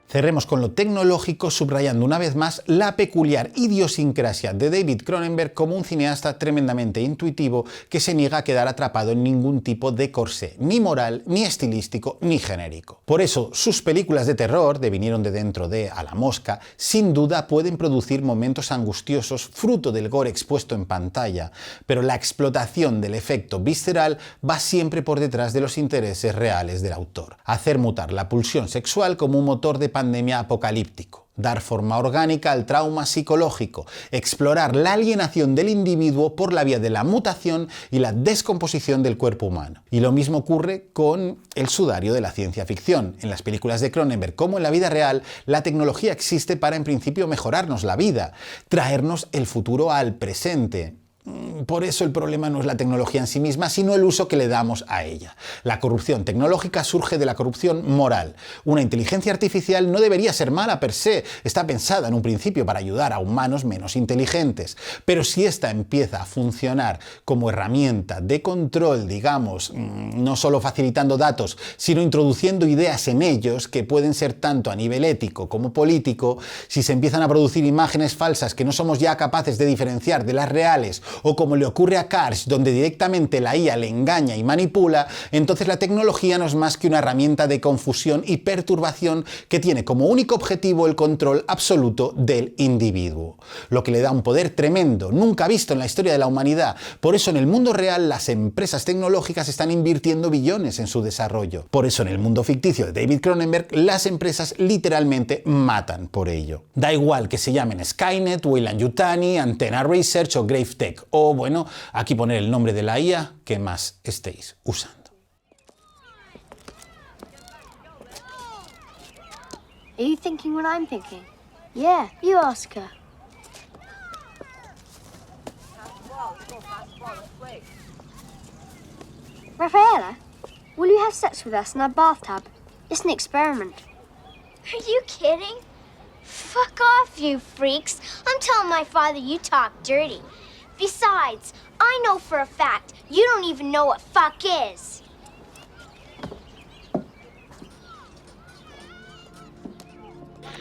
Cerremos con lo tecnológico, subrayando una vez más la peculiar idiosincrasia de David Cronenberg como un cineasta tremendamente intuitivo que se niega a quedar atrapado en ningún tipo de corsé, ni moral, ni estilístico, ni genérico. Por eso, sus películas de terror, de Vinieron de dentro de A la mosca, sin duda pueden producir momentos angustiosos fruto del gore expuesto en pantalla, pero la explotación del efecto visceral va siempre por detrás de los intereses reales del autor. Hacer mutar la pulsión sexual como un motor de pandemia apocalíptico, dar forma orgánica al trauma psicológico, explorar la alienación del individuo por la vía de la mutación y la descomposición del cuerpo humano. Y lo mismo ocurre con el sudario de la ciencia ficción. En las películas de Cronenberg, como en la vida real, la tecnología existe para en principio mejorarnos la vida, traernos el futuro al presente. Por eso el problema no es la tecnología en sí misma, sino el uso que le damos a ella. La corrupción tecnológica surge de la corrupción moral. Una inteligencia artificial no debería ser mala per se, está pensada en un principio para ayudar a humanos menos inteligentes. Pero si ésta empieza a funcionar como herramienta de control, digamos, no solo facilitando datos, sino introduciendo ideas en ellos que pueden ser tanto a nivel ético como político, si se empiezan a producir imágenes falsas que no somos ya capaces de diferenciar de las reales, o como le ocurre a Cars, donde directamente la IA le engaña y manipula, entonces la tecnología no es más que una herramienta de confusión y perturbación que tiene como único objetivo el control absoluto del individuo, lo que le da un poder tremendo, nunca visto en la historia de la humanidad. Por eso en el mundo real las empresas tecnológicas están invirtiendo billones en su desarrollo. Por eso en el mundo ficticio de David Cronenberg las empresas literalmente matan por ello. Da igual que se llamen Skynet, Weyland-Yutani, Antenna Research o Gravetech, o bueno, aquí poner el nombre de la IA que más estéis usando. Are you thinking what I'm thinking? Yeah, you ask her. Rafaela, will you have sex with us in our bathtub? It's an experiment. Are you kidding? Fuck off, you freaks. I'm telling my father you talk dirty. Besides, I know for a fact you don't even know what fuck is.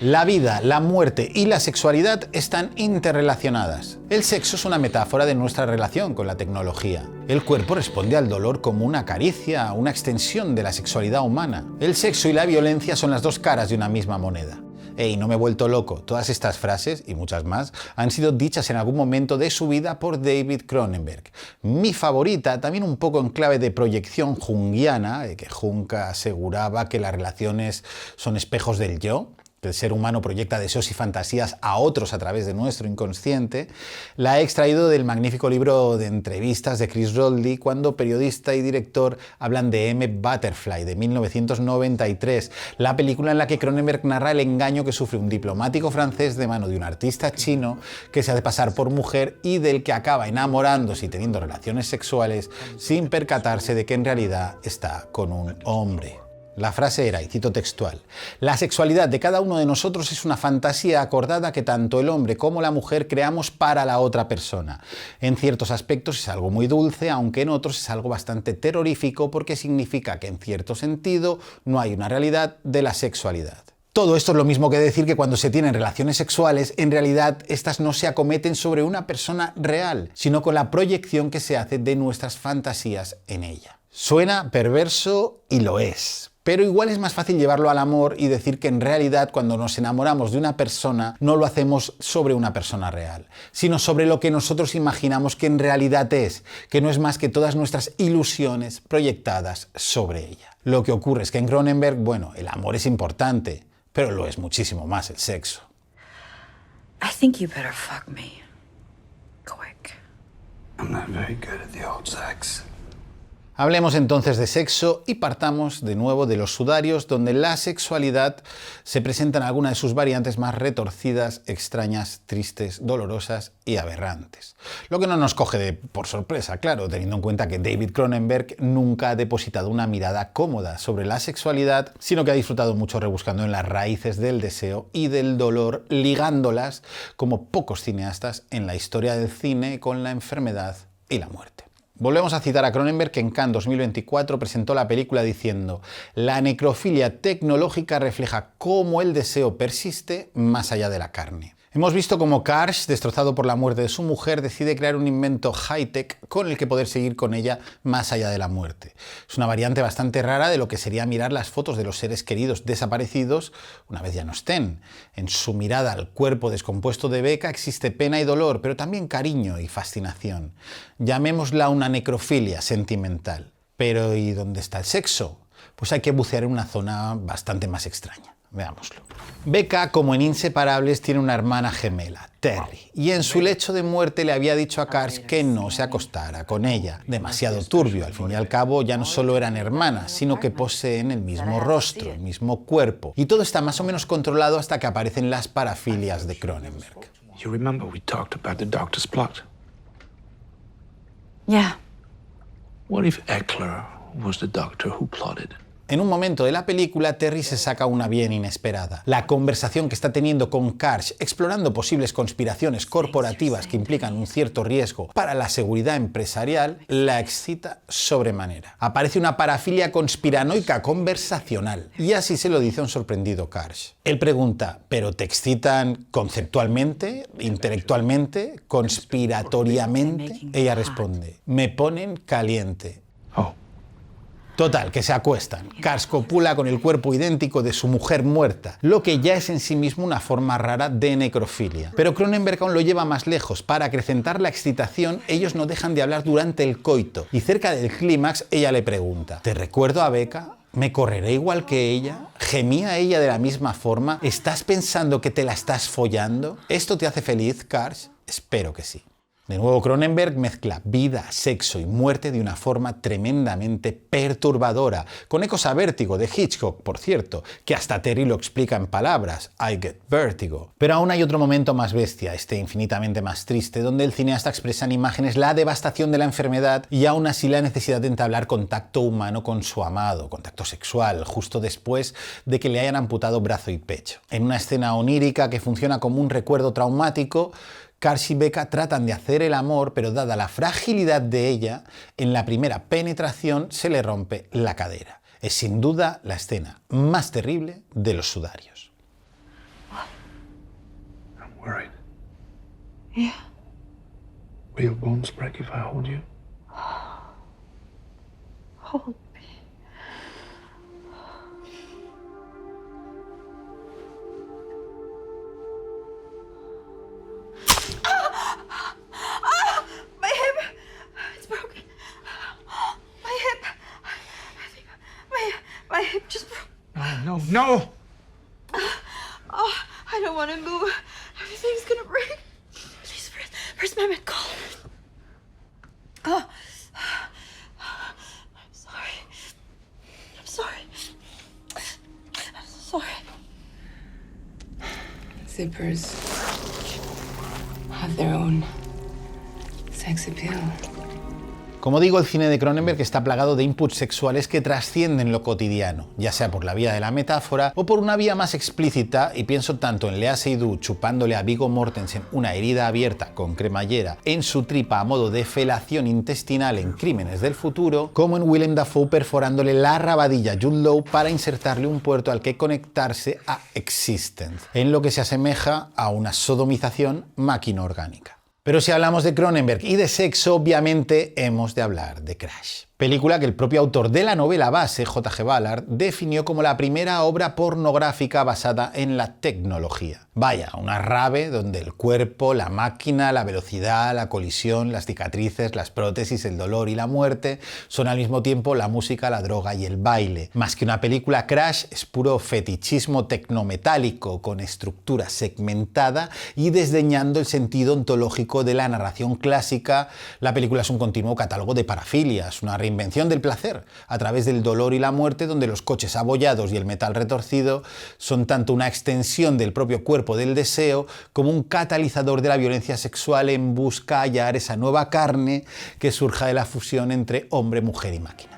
La vida, la muerte y la sexualidad están interrelacionadas. El sexo es una metáfora de nuestra relación con la tecnología. El cuerpo responde al dolor como una caricia, una extensión de la sexualidad humana. El sexo y la violencia son las dos caras de una misma moneda. Ey, no me he vuelto loco. Todas estas frases, y muchas más, han sido dichas en algún momento de su vida por David Cronenberg. Mi favorita, también un poco en clave de proyección junguiana, que Jung aseguraba que las relaciones son espejos del yo, que el ser humano proyecta deseos y fantasías a otros a través de nuestro inconsciente, la he extraído del magnífico libro de entrevistas de Chris Rodley, cuando periodista y director hablan de M. Butterfly, de 1993, la película en la que Cronenberg narra el engaño que sufre un diplomático francés de mano de un artista chino que se hace pasar por mujer y del que acaba enamorándose y teniendo relaciones sexuales sin percatarse de que en realidad está con un hombre. La frase era, y cito textual, «La sexualidad de cada uno de nosotros es una fantasía acordada que tanto el hombre como la mujer creamos para la otra persona. En ciertos aspectos es algo muy dulce, aunque en otros es algo bastante terrorífico porque significa que en cierto sentido no hay una realidad de la sexualidad». Todo esto es lo mismo que decir que cuando se tienen relaciones sexuales, en realidad estas no se acometen sobre una persona real, sino con la proyección que se hace de nuestras fantasías en ella. Suena perverso y lo es. Pero igual es más fácil llevarlo al amor y decir que en realidad cuando nos enamoramos de una persona no lo hacemos sobre una persona real, sino sobre lo que nosotros imaginamos que en realidad es, que no es más que todas nuestras ilusiones proyectadas sobre ella. Lo que ocurre es que en Cronenberg, bueno, el amor es importante, pero lo es muchísimo más el sexo. I think you better fuck me. Quick. I'm not very good at the old sex. Hablemos entonces de sexo y partamos de nuevo de los sudarios, donde la sexualidad se presenta en alguna de sus variantes más retorcidas, extrañas, tristes, dolorosas y aberrantes. Lo que no nos coge por sorpresa, claro, teniendo en cuenta que David Cronenberg nunca ha depositado una mirada cómoda sobre la sexualidad, sino que ha disfrutado mucho rebuscando en las raíces del deseo y del dolor, ligándolas, como pocos cineastas en la historia del cine, con la enfermedad y la muerte. Volvemos a citar a Cronenberg, que en Cannes 2024 presentó la película diciendo: «La necrofilia tecnológica refleja cómo el deseo persiste más allá de la carne». Hemos visto cómo Karsh, destrozado por la muerte de su mujer, decide crear un invento high-tech con el que poder seguir con ella más allá de la muerte. Es una variante bastante rara de lo que sería mirar las fotos de los seres queridos desaparecidos una vez ya no estén. En su mirada al cuerpo descompuesto de Becca existe pena y dolor, pero también cariño y fascinación. Llamémosla una necrofilia sentimental. Pero ¿y dónde está el sexo? Pues hay que bucear en una zona bastante más extraña. Veámoslo. Becca, como en Inseparables, tiene una hermana gemela, Terry, y en su lecho de muerte le había dicho a Karsh que no se acostara con ella. Demasiado turbio, al fin y al cabo ya no solo eran hermanas, sino que poseen el mismo rostro, el mismo cuerpo, y todo está más o menos controlado hasta que aparecen las parafilias de Cronenberg. You remember we talked about the doctor's plot? Yeah. What if Eckler was the doctor who plotted? En un momento de la película, Terry se saca una bien inesperada. La conversación que está teniendo con Karsh, explorando posibles conspiraciones corporativas que implican un cierto riesgo para la seguridad empresarial, la excita sobremanera. Aparece una parafilia conspiranoica conversacional, y así se lo dice a un sorprendido Karsh. Él pregunta: ¿pero te excitan conceptualmente, intelectualmente, conspiratoriamente? Ella responde: me ponen caliente. Total, que se acuestan. Karsh copula con el cuerpo idéntico de su mujer muerta, lo que ya es en sí mismo una forma rara de necrofilia. Pero Cronenberg aún lo lleva más lejos. Para acrecentar la excitación, ellos no dejan de hablar durante el coito. Y cerca del clímax, ella le pregunta: ¿te recuerdo a Becca? ¿Me correré igual que ella? ¿Gemía ella de la misma forma? ¿Estás pensando que te la estás follando? ¿Esto te hace feliz, Karsh? Espero que sí. De nuevo, Cronenberg mezcla vida, sexo y muerte de una forma tremendamente perturbadora, con ecos a Vértigo de Hitchcock, por cierto, que hasta Terry lo explica en palabras: I get vertigo. Pero aún hay otro momento más bestia, infinitamente más triste, donde el cineasta expresa en imágenes la devastación de la enfermedad y aún así la necesidad de entablar contacto humano con su amado, contacto sexual, justo después de que le hayan amputado brazo y pecho. En una escena onírica que funciona como un recuerdo traumático, Karsh y Becca tratan de hacer el amor, pero dada la fragilidad de ella, en la primera penetración se le rompe la cadera. Es sin duda la escena más terrible de los sudarios. I'm worried. Yeah. Will your bones break if I hold you? Hold me. My hip just broke. No, no! Oh, I don't want to move. Everything's gonna break. Please, where's my med call? Oh. I'm sorry. I'm sorry. I'm so sorry. Zippers have their own sex appeal. Como digo, el cine de Cronenberg está plagado de inputs sexuales que trascienden lo cotidiano, ya sea por la vía de la metáfora o por una vía más explícita, y pienso tanto en Lea Seydoux chupándole a Viggo Mortensen una herida abierta con cremallera en su tripa a modo de felación intestinal en Crímenes del Futuro, como en Willem Dafoe perforándole la rabadilla a Jude Law para insertarle un puerto al que conectarse a Existence, en lo que se asemeja a una sodomización máquina orgánica. Pero si hablamos de Cronenberg y de sexo, obviamente hemos de hablar de Crash. Película que el propio autor de la novela base, J.G. Ballard, definió como la primera obra pornográfica basada en la tecnología. Vaya, una rave donde el cuerpo, la máquina, la velocidad, la colisión, las cicatrices, las prótesis, el dolor y la muerte son al mismo tiempo la música, la droga y el baile. Más que una película, Crash es puro fetichismo tecnometálico con estructura segmentada y desdeñando el sentido ontológico de la narración clásica. La película es un continuo catálogo de parafilias, una reinvención del placer a través del dolor y la muerte, donde los coches abollados y el metal retorcido son tanto una extensión del propio cuerpo del deseo como un catalizador de la violencia sexual en busca de hallar esa nueva carne que surja de la fusión entre hombre, mujer y máquina.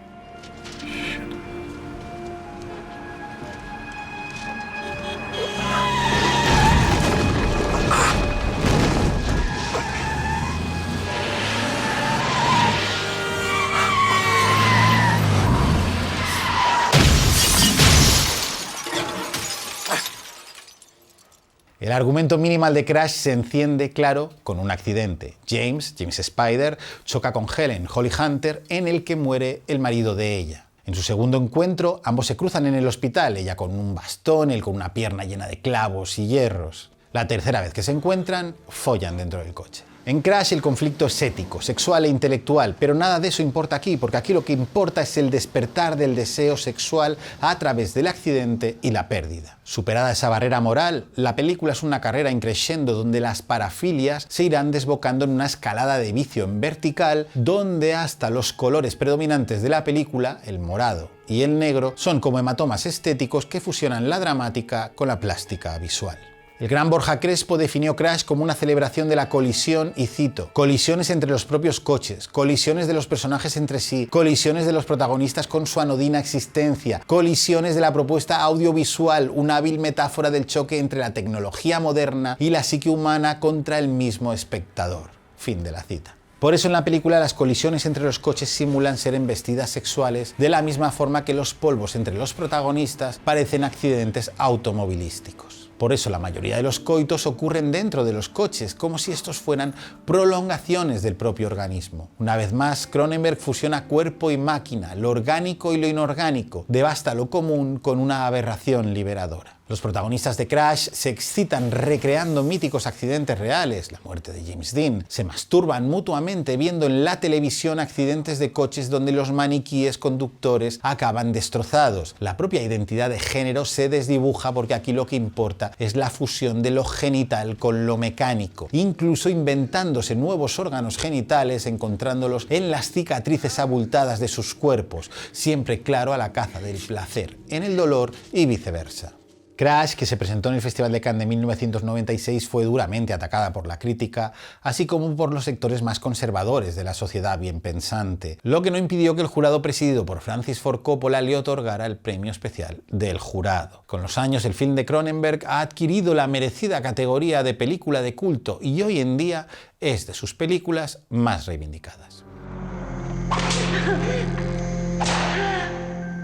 El argumento minimal de Crash se enciende, claro, con un accidente. James Spider, choca con Helen, Holly Hunter, en el que muere el marido de ella. En su segundo encuentro, ambos se cruzan en el hospital, ella con un bastón, él con una pierna llena de clavos y hierros. La tercera vez que se encuentran, follan dentro del coche. En Crash el conflicto es ético, sexual e intelectual, pero nada de eso importa aquí, porque aquí lo que importa es el despertar del deseo sexual a través del accidente y la pérdida. Superada esa barrera moral, la película es una carrera in crescendo donde las parafilias se irán desbocando en una escalada de vicio en vertical, donde hasta los colores predominantes de la película, el morado y el negro, son como hematomas estéticos que fusionan la dramática con la plástica visual. El gran Borja Crespo definió Crash como una celebración de la colisión y cito, colisiones entre los propios coches, colisiones de los personajes entre sí, colisiones de los protagonistas con su anodina existencia, colisiones de la propuesta audiovisual, una hábil metáfora del choque entre la tecnología moderna y la psique humana contra el mismo espectador. Fin de la cita. Por eso en la película las colisiones entre los coches simulan ser embestidas sexuales de la misma forma que los polvos entre los protagonistas parecen accidentes automovilísticos. Por eso la mayoría de los coitos ocurren dentro de los coches, como si estos fueran prolongaciones del propio organismo. Una vez más, Cronenberg fusiona cuerpo y máquina, lo orgánico y lo inorgánico, devasta lo común con una aberración liberadora. Los protagonistas de Crash se excitan recreando míticos accidentes reales, la muerte de James Dean, se masturban mutuamente viendo en la televisión accidentes de coches donde los maniquíes conductores acaban destrozados. La propia identidad de género se desdibuja porque aquí lo que importa es la fusión de lo genital con lo mecánico, incluso inventándose nuevos órganos genitales, encontrándolos en las cicatrices abultadas de sus cuerpos, siempre claro a la caza del placer, en el dolor y viceversa. Crash, que se presentó en el Festival de Cannes de 1996, fue duramente atacada por la crítica, así como por los sectores más conservadores de la sociedad bien pensante, lo que no impidió que el jurado presidido por Francis Ford Coppola le otorgara el premio especial del jurado. Con los años, el film de Cronenberg ha adquirido la merecida categoría de película de culto y hoy en día es de sus películas más reivindicadas.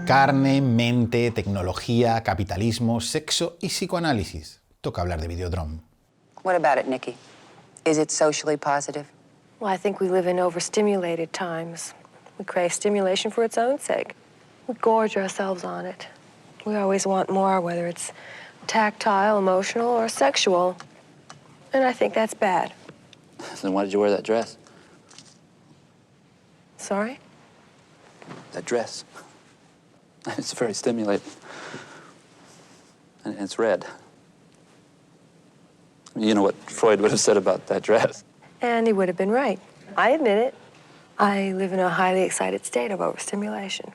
Carne, mente, tecnología, capitalismo, sexo y psicoanálisis. Toca hablar de Videodrome. What about it, Nikki? Is it socially positive? Well, I think we live in overstimulated times. We crave stimulation for its own sake. We gorge ourselves on it. We always want more, whether it's tactile, emotional, or sexual. And I think that's bad. Then why did you wear that dress? Sorry? That dress. It's very stimulating. And it's red. You know what Freud would have said about that dress. And he would have been right. I admit it. I live in a highly excited state of overstimulation.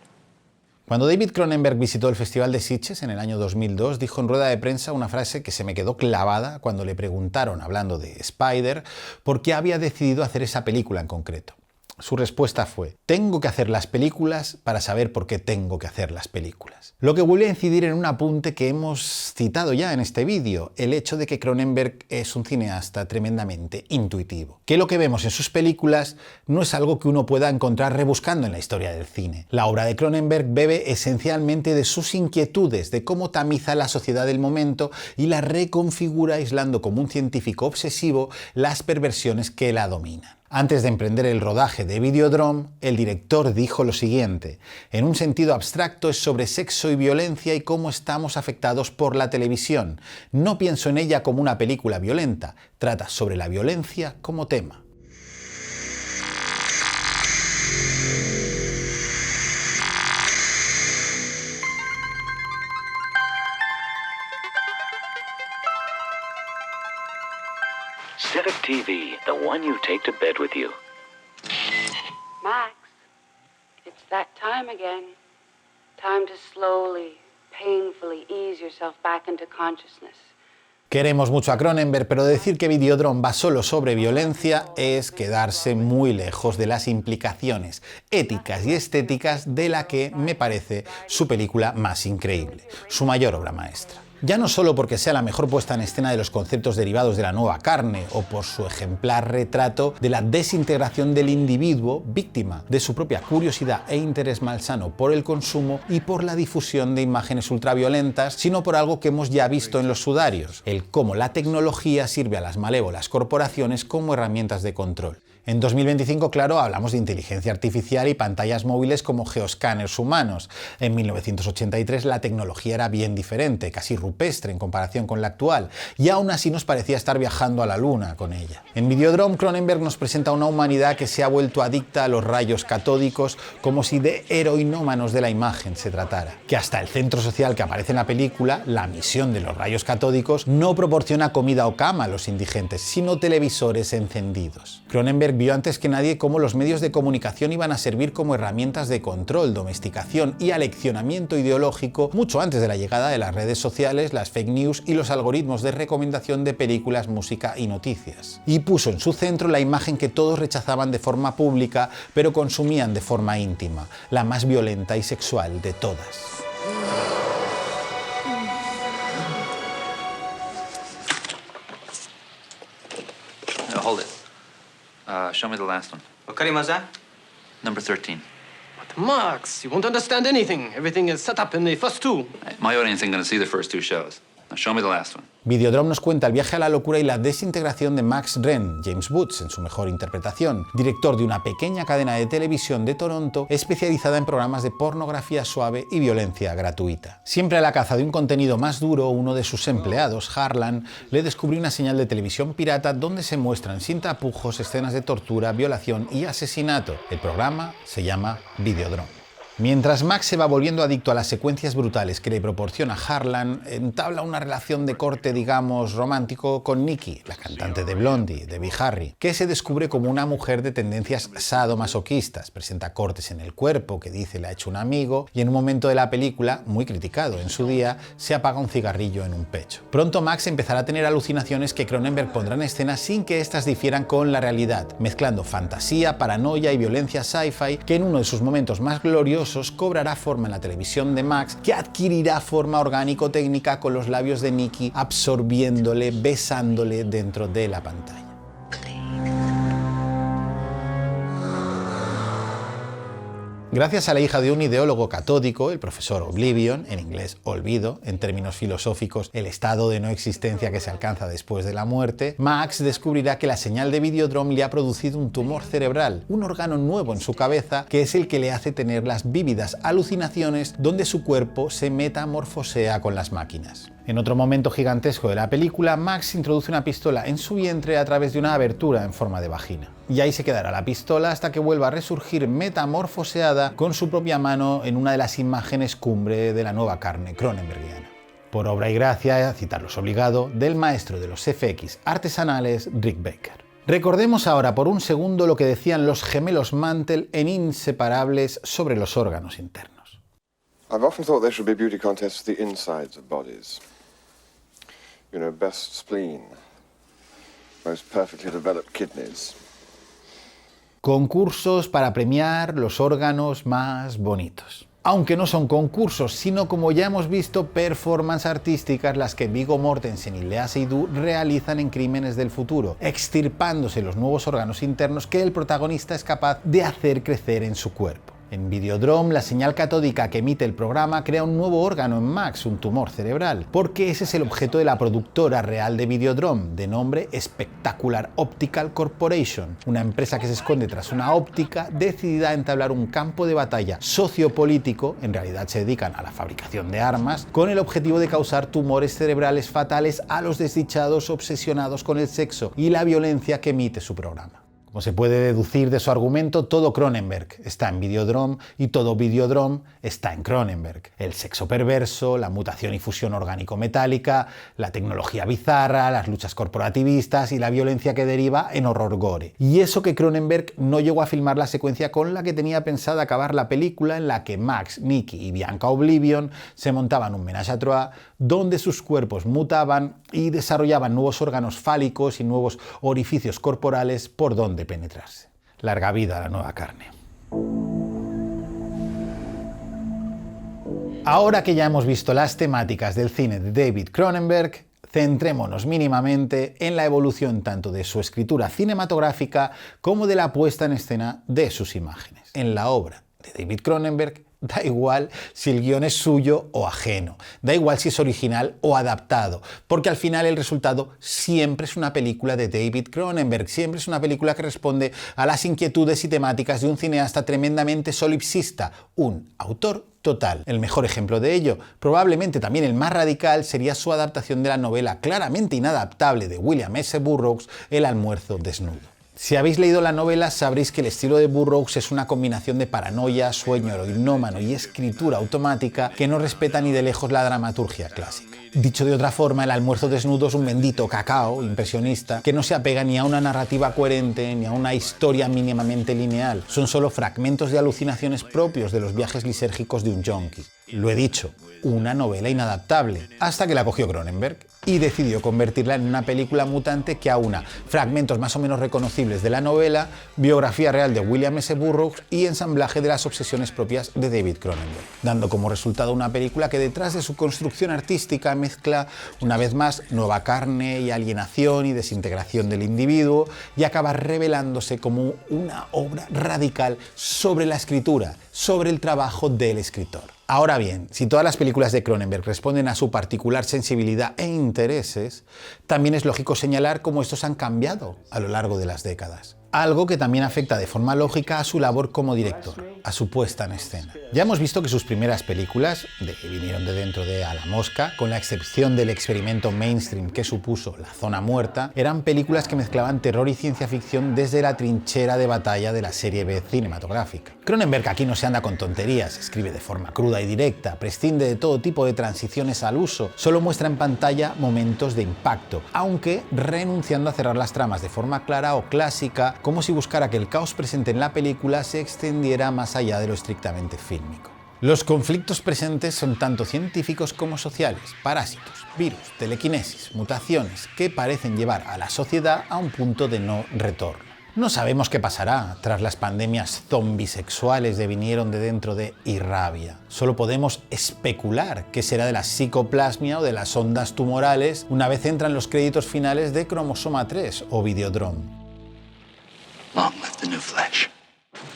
Cuando David Cronenberg visitó el Festival de Sitges en el año 2002, dijo en rueda de prensa una frase que se me quedó clavada cuando le preguntaron, hablando de Spider, por qué había decidido hacer esa película en concreto. Su respuesta fue: tengo que hacer las películas para saber por qué tengo que hacer las películas. Lo que vuelve a incidir en un apunte que hemos citado ya en este vídeo, el hecho de que Cronenberg es un cineasta tremendamente intuitivo. Que lo que vemos en sus películas no es algo que uno pueda encontrar rebuscando en la historia del cine. La obra de Cronenberg bebe esencialmente de sus inquietudes, de cómo tamiza la sociedad del momento y la reconfigura aislando como un científico obsesivo las perversiones que la dominan. Antes de emprender el rodaje de Videodrome, el director dijo lo siguiente: en un sentido abstracto es sobre sexo y violencia y cómo estamos afectados por la televisión. No pienso en ella como una película violenta, trata sobre la violencia como tema. Civic TV, the one you take to bed with you. Max, it's that time again. Time to slowly, painfully ease yourself back into consciousness. Queremos mucho a Cronenberg, pero decir que Videodrome va solo sobre violencia es quedarse muy lejos de las implicaciones éticas y estéticas de la que me parece su película más increíble, su mayor obra maestra. Ya no solo porque sea la mejor puesta en escena de los conceptos derivados de la nueva carne o por su ejemplar retrato de la desintegración del individuo víctima de su propia curiosidad e interés malsano por el consumo y por la difusión de imágenes ultraviolentas, sino por algo que hemos ya visto en los sudarios, el cómo la tecnología sirve a las malévolas corporaciones como herramientas de control. En 2025, claro, hablamos de inteligencia artificial y pantallas móviles como geoscáneres humanos. En 1983 la tecnología era bien diferente, casi rupestre en comparación con la actual, y aún así nos parecía estar viajando a la luna con ella. En Videodrome, Cronenberg nos presenta una humanidad que se ha vuelto adicta a los rayos catódicos como si de heroinómanos de la imagen se tratara. Que hasta el centro social que aparece en la película, la misión de los rayos catódicos, no proporciona comida o cama a los indigentes, sino televisores encendidos. Cronenberg vio antes que nadie cómo los medios de comunicación iban a servir como herramientas de control, domesticación y aleccionamiento ideológico mucho antes de la llegada de las redes sociales, las fake news y los algoritmos de recomendación de películas, música y noticias. Y puso en su centro la imagen que todos rechazaban de forma pública, pero consumían de forma íntima, la más violenta y sexual de todas. No, hold it. Show me the last one. Number 13. But Max, you won't understand anything. Everything is set up in the first two. My audience ain't gonna see the first two shows. Now show me the last one. Videodrome nos cuenta el viaje a la locura y la desintegración de Max Wren, James Woods en su mejor interpretación, director de una pequeña cadena de televisión de Toronto especializada en programas de pornografía suave y violencia gratuita. Siempre a la caza de un contenido más duro, uno de sus empleados, Harlan, le descubrió una señal de televisión pirata donde se muestran sin tapujos escenas de tortura, violación y asesinato. El programa se llama Videodrome. Mientras Max se va volviendo adicto a las secuencias brutales que le proporciona Harlan, entabla una relación de corte, digamos, romántico con Nikki, la cantante de Blondie, Debbie Harry, que se descubre como una mujer de tendencias sadomasoquistas. Presenta cortes en el cuerpo que dice le ha hecho un amigo y en un momento de la película, muy criticado en su día, se apaga un cigarrillo en un pecho. Pronto Max empezará a tener alucinaciones que Cronenberg pondrá en escena sin que éstas difieran con la realidad, mezclando fantasía, paranoia y violencia sci-fi que en uno de sus momentos más gloriosos cobrará forma en la televisión de Max, que adquirirá forma orgánico-técnica con los labios de Nikki absorbiéndole, besándole dentro de la pantalla. Gracias a la hija de un ideólogo catódico, el profesor Oblivion, en inglés olvido, en términos filosóficos el estado de no existencia que se alcanza después de la muerte, Max descubrirá que la señal de Videodrome le ha producido un tumor cerebral, un órgano nuevo en su cabeza que es el que le hace tener las vívidas alucinaciones donde su cuerpo se metamorfosea con las máquinas. En otro momento gigantesco de la película, Max introduce una pistola en su vientre a través de una abertura en forma de vagina. Y ahí se quedará la pistola hasta que vuelva a resurgir metamorfoseada con su propia mano en una de las imágenes cumbre de la nueva carne cronenbergiana. Por obra y gracia, citarlos obligado, del maestro de los FX artesanales, Rick Baker. Recordemos ahora por un segundo lo que decían los gemelos Mantel en Inseparables sobre los órganos internos. I've often thought there should be beauty contests for the insides of bodies. You know, best spleen, most perfectly developed kidneys. Concursos para premiar los órganos más bonitos. Aunque no son concursos, sino como ya hemos visto, performances artísticas las que Viggo Mortensen y Léa Seydoux realizan en Crímenes del futuro, extirpándose los nuevos órganos internos que el protagonista es capaz de hacer crecer en su cuerpo. En Videodrome, la señal catódica que emite el programa crea un nuevo órgano en Max, un tumor cerebral, porque ese es el objeto de la productora real de Videodrome, de nombre Spectacular Optical Corporation, una empresa que se esconde tras una óptica decidida a entablar un campo de batalla sociopolítico, en realidad se dedican a la fabricación de armas, con el objetivo de causar tumores cerebrales fatales a los desdichados obsesionados con el sexo y la violencia que emite su programa. Como se puede deducir de su argumento, todo Cronenberg está en Videodrome y todo Videodrome está en Cronenberg. El sexo perverso, la mutación y fusión orgánico-metálica, la tecnología bizarra, las luchas corporativistas y la violencia que deriva en horror gore. Y eso que Cronenberg no llegó a filmar la secuencia con la que tenía pensada acabar la película, en la que Max, Nicky y Bianca Oblivion se montaban un ménage à trois donde sus cuerpos mutaban y desarrollaban nuevos órganos fálicos y nuevos orificios corporales por donde penetrarse. Larga vida a la nueva carne. Ahora que ya hemos visto las temáticas del cine de David Cronenberg, centrémonos mínimamente en la evolución tanto de su escritura cinematográfica como de la puesta en escena de sus imágenes. En la obra de David Cronenberg, da igual si el guión es suyo o ajeno, da igual si es original o adaptado, porque al final el resultado siempre es una película de David Cronenberg, siempre es una película que responde a las inquietudes y temáticas de un cineasta tremendamente solipsista, un autor total. El mejor ejemplo de ello, probablemente también el más radical, sería su adaptación de la novela claramente inadaptable de William S. Burroughs, El almuerzo desnudo. Si habéis leído la novela, sabréis que el estilo de Burroughs es una combinación de paranoia, sueño heroinómano y escritura automática que no respeta ni de lejos la dramaturgia clásica. Dicho de otra forma, El almuerzo desnudo es un bendito cacao impresionista que no se apega ni a una narrativa coherente ni a una historia mínimamente lineal. Son solo fragmentos de alucinaciones propios de los viajes lisérgicos de un yonki. Lo he dicho, una novela inadaptable, hasta que la cogió Cronenberg y decidió convertirla en una película mutante que aúna fragmentos más o menos reconocibles de la novela, biografía real de William S. Burroughs y ensamblaje de las obsesiones propias de David Cronenberg, dando como resultado una película que detrás de su construcción artística mezcla una vez más nueva carne y alienación y desintegración del individuo y acaba revelándose como una obra radical sobre la escritura, sobre el trabajo del escritor. Ahora bien, si todas las películas de Cronenberg responden a su particular sensibilidad e intereses, también es lógico señalar cómo estos han cambiado a lo largo de las décadas. Algo que también afecta de forma lógica a su labor como director, a su puesta en escena. Ya hemos visto que sus primeras películas, que vinieron de dentro de A la Mosca, con la excepción del experimento mainstream que supuso La Zona Muerta, eran películas que mezclaban terror y ciencia ficción desde la trinchera de batalla de la serie B cinematográfica. Cronenberg aquí no se anda con tonterías, escribe de forma cruda y directa, prescinde de todo tipo de transiciones al uso, solo muestra en pantalla momentos de impacto, aunque renunciando a cerrar las tramas de forma clara o clásica, como si buscara que el caos presente en la película se extendiera más allá de lo estrictamente fílmico. Los conflictos presentes son tanto científicos como sociales, parásitos, virus, telequinesis, mutaciones, que parecen llevar a la sociedad a un punto de no retorno. No sabemos qué pasará tras las pandemias zombisexuales que vinieron de dentro de Irrabia. Solo podemos especular qué será de la psicoplasmia o de las ondas tumorales una vez entran los créditos finales de Cromosoma 3 o Videodrome. Long live the new flesh.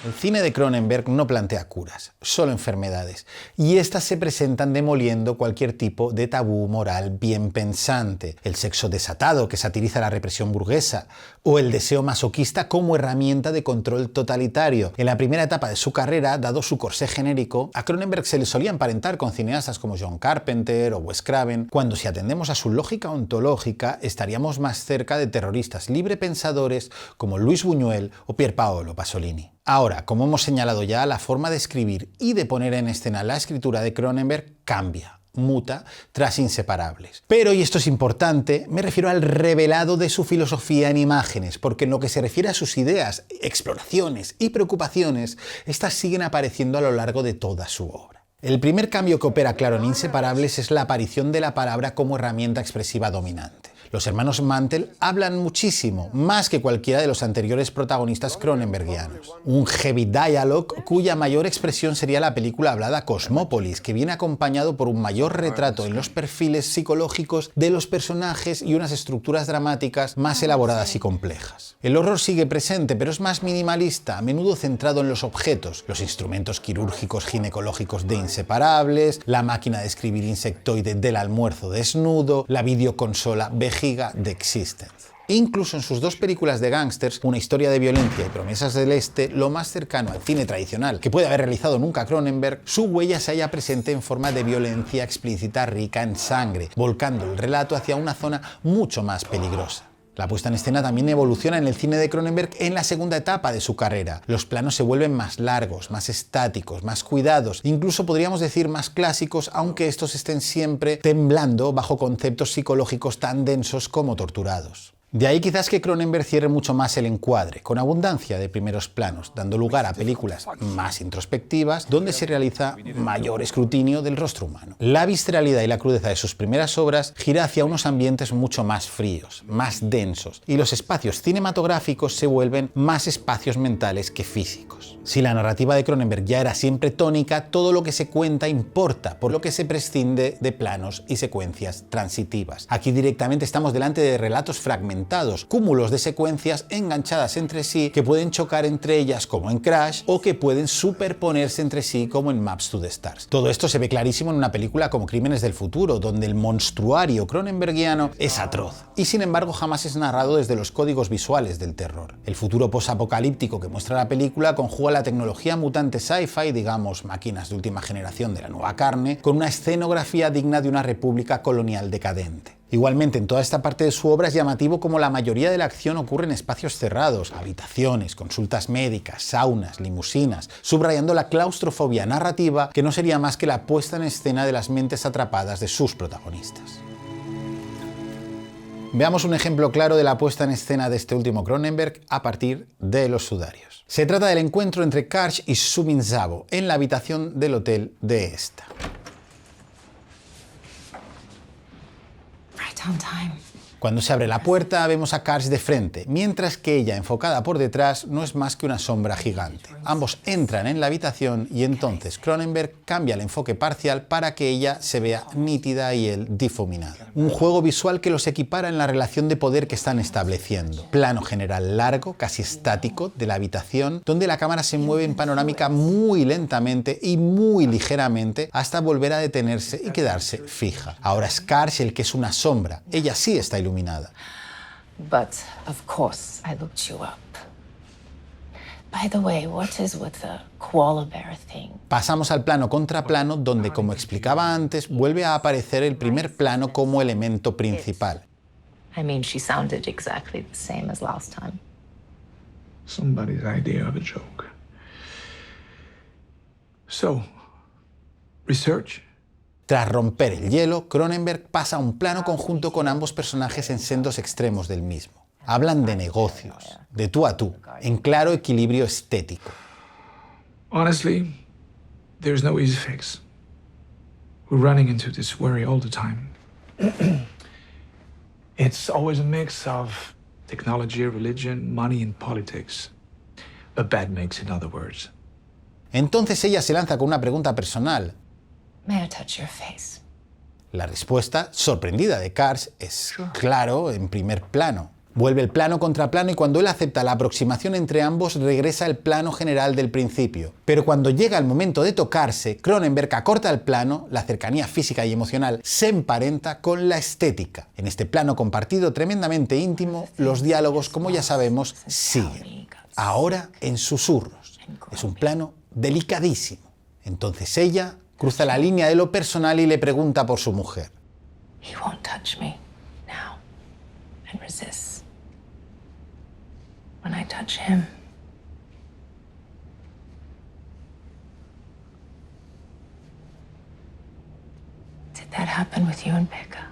El cine de Cronenberg no plantea curas, solo enfermedades, y estas se presentan demoliendo cualquier tipo de tabú moral bien pensante. El sexo desatado, que satiriza la represión burguesa, o el deseo masoquista como herramienta de control totalitario. En la primera etapa de su carrera, dado su corsé genérico, a Cronenberg se le solía emparentar con cineastas como John Carpenter o Wes Craven, cuando si atendemos a su lógica ontológica, estaríamos más cerca de terroristas librepensadores como Luis Buñuel o Pier Paolo Pasolini. Ahora, como hemos señalado ya, la forma de escribir y de poner en escena la escritura de Cronenberg cambia, muta, tras Inseparables. Pero, y esto es importante, me refiero al revelado de su filosofía en imágenes, porque en lo que se refiere a sus ideas, exploraciones y preocupaciones, estas siguen apareciendo a lo largo de toda su obra. El primer cambio que opera claro en Inseparables es la aparición de la palabra como herramienta expresiva dominante. Los hermanos Mantel hablan muchísimo, más que cualquiera de los anteriores protagonistas cronenbergianos. Un heavy dialogue cuya mayor expresión sería la película hablada Cosmópolis, que viene acompañado por un mayor retrato en los perfiles psicológicos de los personajes y unas estructuras dramáticas más elaboradas y complejas. El horror sigue presente, pero es más minimalista, a menudo centrado en los objetos, los instrumentos quirúrgicos ginecológicos de Inseparables, la máquina de escribir insectoide del almuerzo desnudo, la videoconsola vejiga de Existence. Incluso en sus dos películas de gángsters, Una historia de violencia y Promesas del Este, lo más cercano al cine tradicional que puede haber realizado nunca Cronenberg, su huella se halla presente en forma de violencia explícita rica en sangre, volcando el relato hacia una zona mucho más peligrosa. La puesta en escena también evoluciona en el cine de Cronenberg en la segunda etapa de su carrera. Los planos se vuelven más largos, más estáticos, más cuidados, incluso podríamos decir más clásicos, aunque estos estén siempre temblando bajo conceptos psicológicos tan densos como torturados. De ahí quizás que Cronenberg cierre mucho más el encuadre, con abundancia de primeros planos, dando lugar a películas más introspectivas, donde se realiza mayor escrutinio del rostro humano. La visceralidad y la crudeza de sus primeras obras gira hacia unos ambientes mucho más fríos, más densos, y los espacios cinematográficos se vuelven más espacios mentales que físicos. Si la narrativa de Cronenberg ya era siempre tónica, todo lo que se cuenta importa, por lo que se prescinde de planos y secuencias transitivas. Aquí directamente estamos delante de relatos fragmentados, cúmulos de secuencias enganchadas entre sí que pueden chocar entre ellas como en Crash o que pueden superponerse entre sí como en Maps to the Stars. Todo esto se ve clarísimo en una película como Crímenes del futuro, donde el monstruario cronenbergiano es atroz y sin embargo jamás es narrado desde los códigos visuales del terror. El futuro posapocalíptico que muestra la película conjuga la tecnología mutante sci-fi, digamos máquinas de última generación de la nueva carne, con una escenografía digna de una república colonial decadente. Igualmente, en toda esta parte de su obra es llamativo como la mayoría de la acción ocurre en espacios cerrados, habitaciones, consultas médicas, saunas, limusinas, subrayando la claustrofobia narrativa que no sería más que la puesta en escena de las mentes atrapadas de sus protagonistas. Veamos un ejemplo claro de la puesta en escena de este último Cronenberg a partir de Los sudarios. Se trata del encuentro entre Karsh y Sumin Zabo en la habitación del hotel de esta. Cuando se abre la puerta vemos a Karsh de frente, mientras que ella, enfocada por detrás, no es más que una sombra gigante. Ambos entran en la habitación y entonces Cronenberg cambia el enfoque parcial para que ella se vea nítida y él difuminado. Un juego visual que los equipara en la relación de poder que están estableciendo. Plano general largo, casi estático, de la habitación, donde la cámara se mueve en panorámica muy lentamente y muy ligeramente hasta volver a detenerse y quedarse fija. Ahora es Karsh el que es una sombra, ella sí está iluminada. But, of course, I looked you up. By the way, what is with the koala bear thing? Pasamos al plano contra plano, donde, como explicaba antes, vuelve a aparecer el primer plano como elemento principal. I mean, she sounded exactly the same as last time. Somebody's idea of a joke. So, research. Tras romper el hielo, Cronenberg pasa a un plano conjunto con ambos personajes en sendos extremos del mismo. Hablan de negocios, de tú a tú, en claro equilibrio estético. Honestly, there's no easy fix. We're running into this worry all the time. It's always a mix of technology, religion, money, and politics. A bad mix, in other words. Entonces ella se lanza con una pregunta personal. May I touch your face? La respuesta, sorprendida de Karsh, es claro, en primer plano. Vuelve el plano contra plano y cuando él acepta la aproximación entre ambos regresa al plano general del principio. Pero cuando llega el momento de tocarse, Cronenberg acorta el plano, la cercanía física y emocional se emparenta con la estética. En este plano compartido tremendamente íntimo, los diálogos, como ya sabemos, siguen. Ahora en susurros. Es un plano delicadísimo. Entonces ella cruza la línea de lo personal y le pregunta por su mujer. He won't touch me now and resists. When I touch him, did that happen with you and Becca?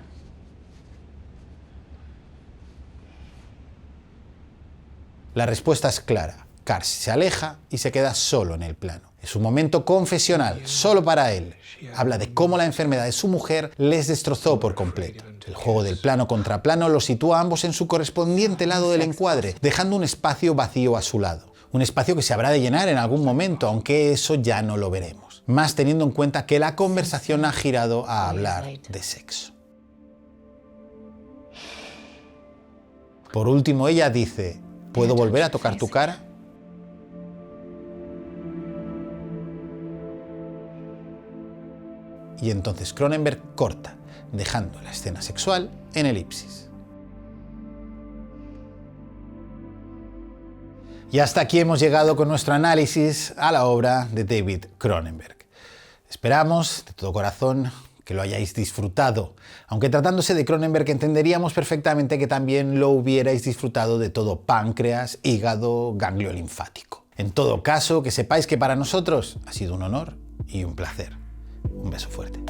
La respuesta es clara. Karsh se aleja y se queda solo en el plano. Es un momento confesional, solo para él. Habla de cómo la enfermedad de su mujer les destrozó por completo. El juego del plano contra plano los sitúa a ambos en su correspondiente lado del encuadre, dejando un espacio vacío a su lado. Un espacio que se habrá de llenar en algún momento, aunque eso ya no lo veremos. Más teniendo en cuenta que la conversación ha girado a hablar de sexo. Por último, ella dice: ¿puedo volver a tocar tu cara? Y entonces Cronenberg corta, dejando la escena sexual en elipsis. Y hasta aquí hemos llegado con nuestro análisis a la obra de David Cronenberg. Esperamos de todo corazón que lo hayáis disfrutado, aunque tratándose de Cronenberg entenderíamos perfectamente que también lo hubierais disfrutado de todo páncreas, hígado, ganglio linfático. En todo caso, que sepáis que para nosotros ha sido un honor y un placer. Un beso fuerte.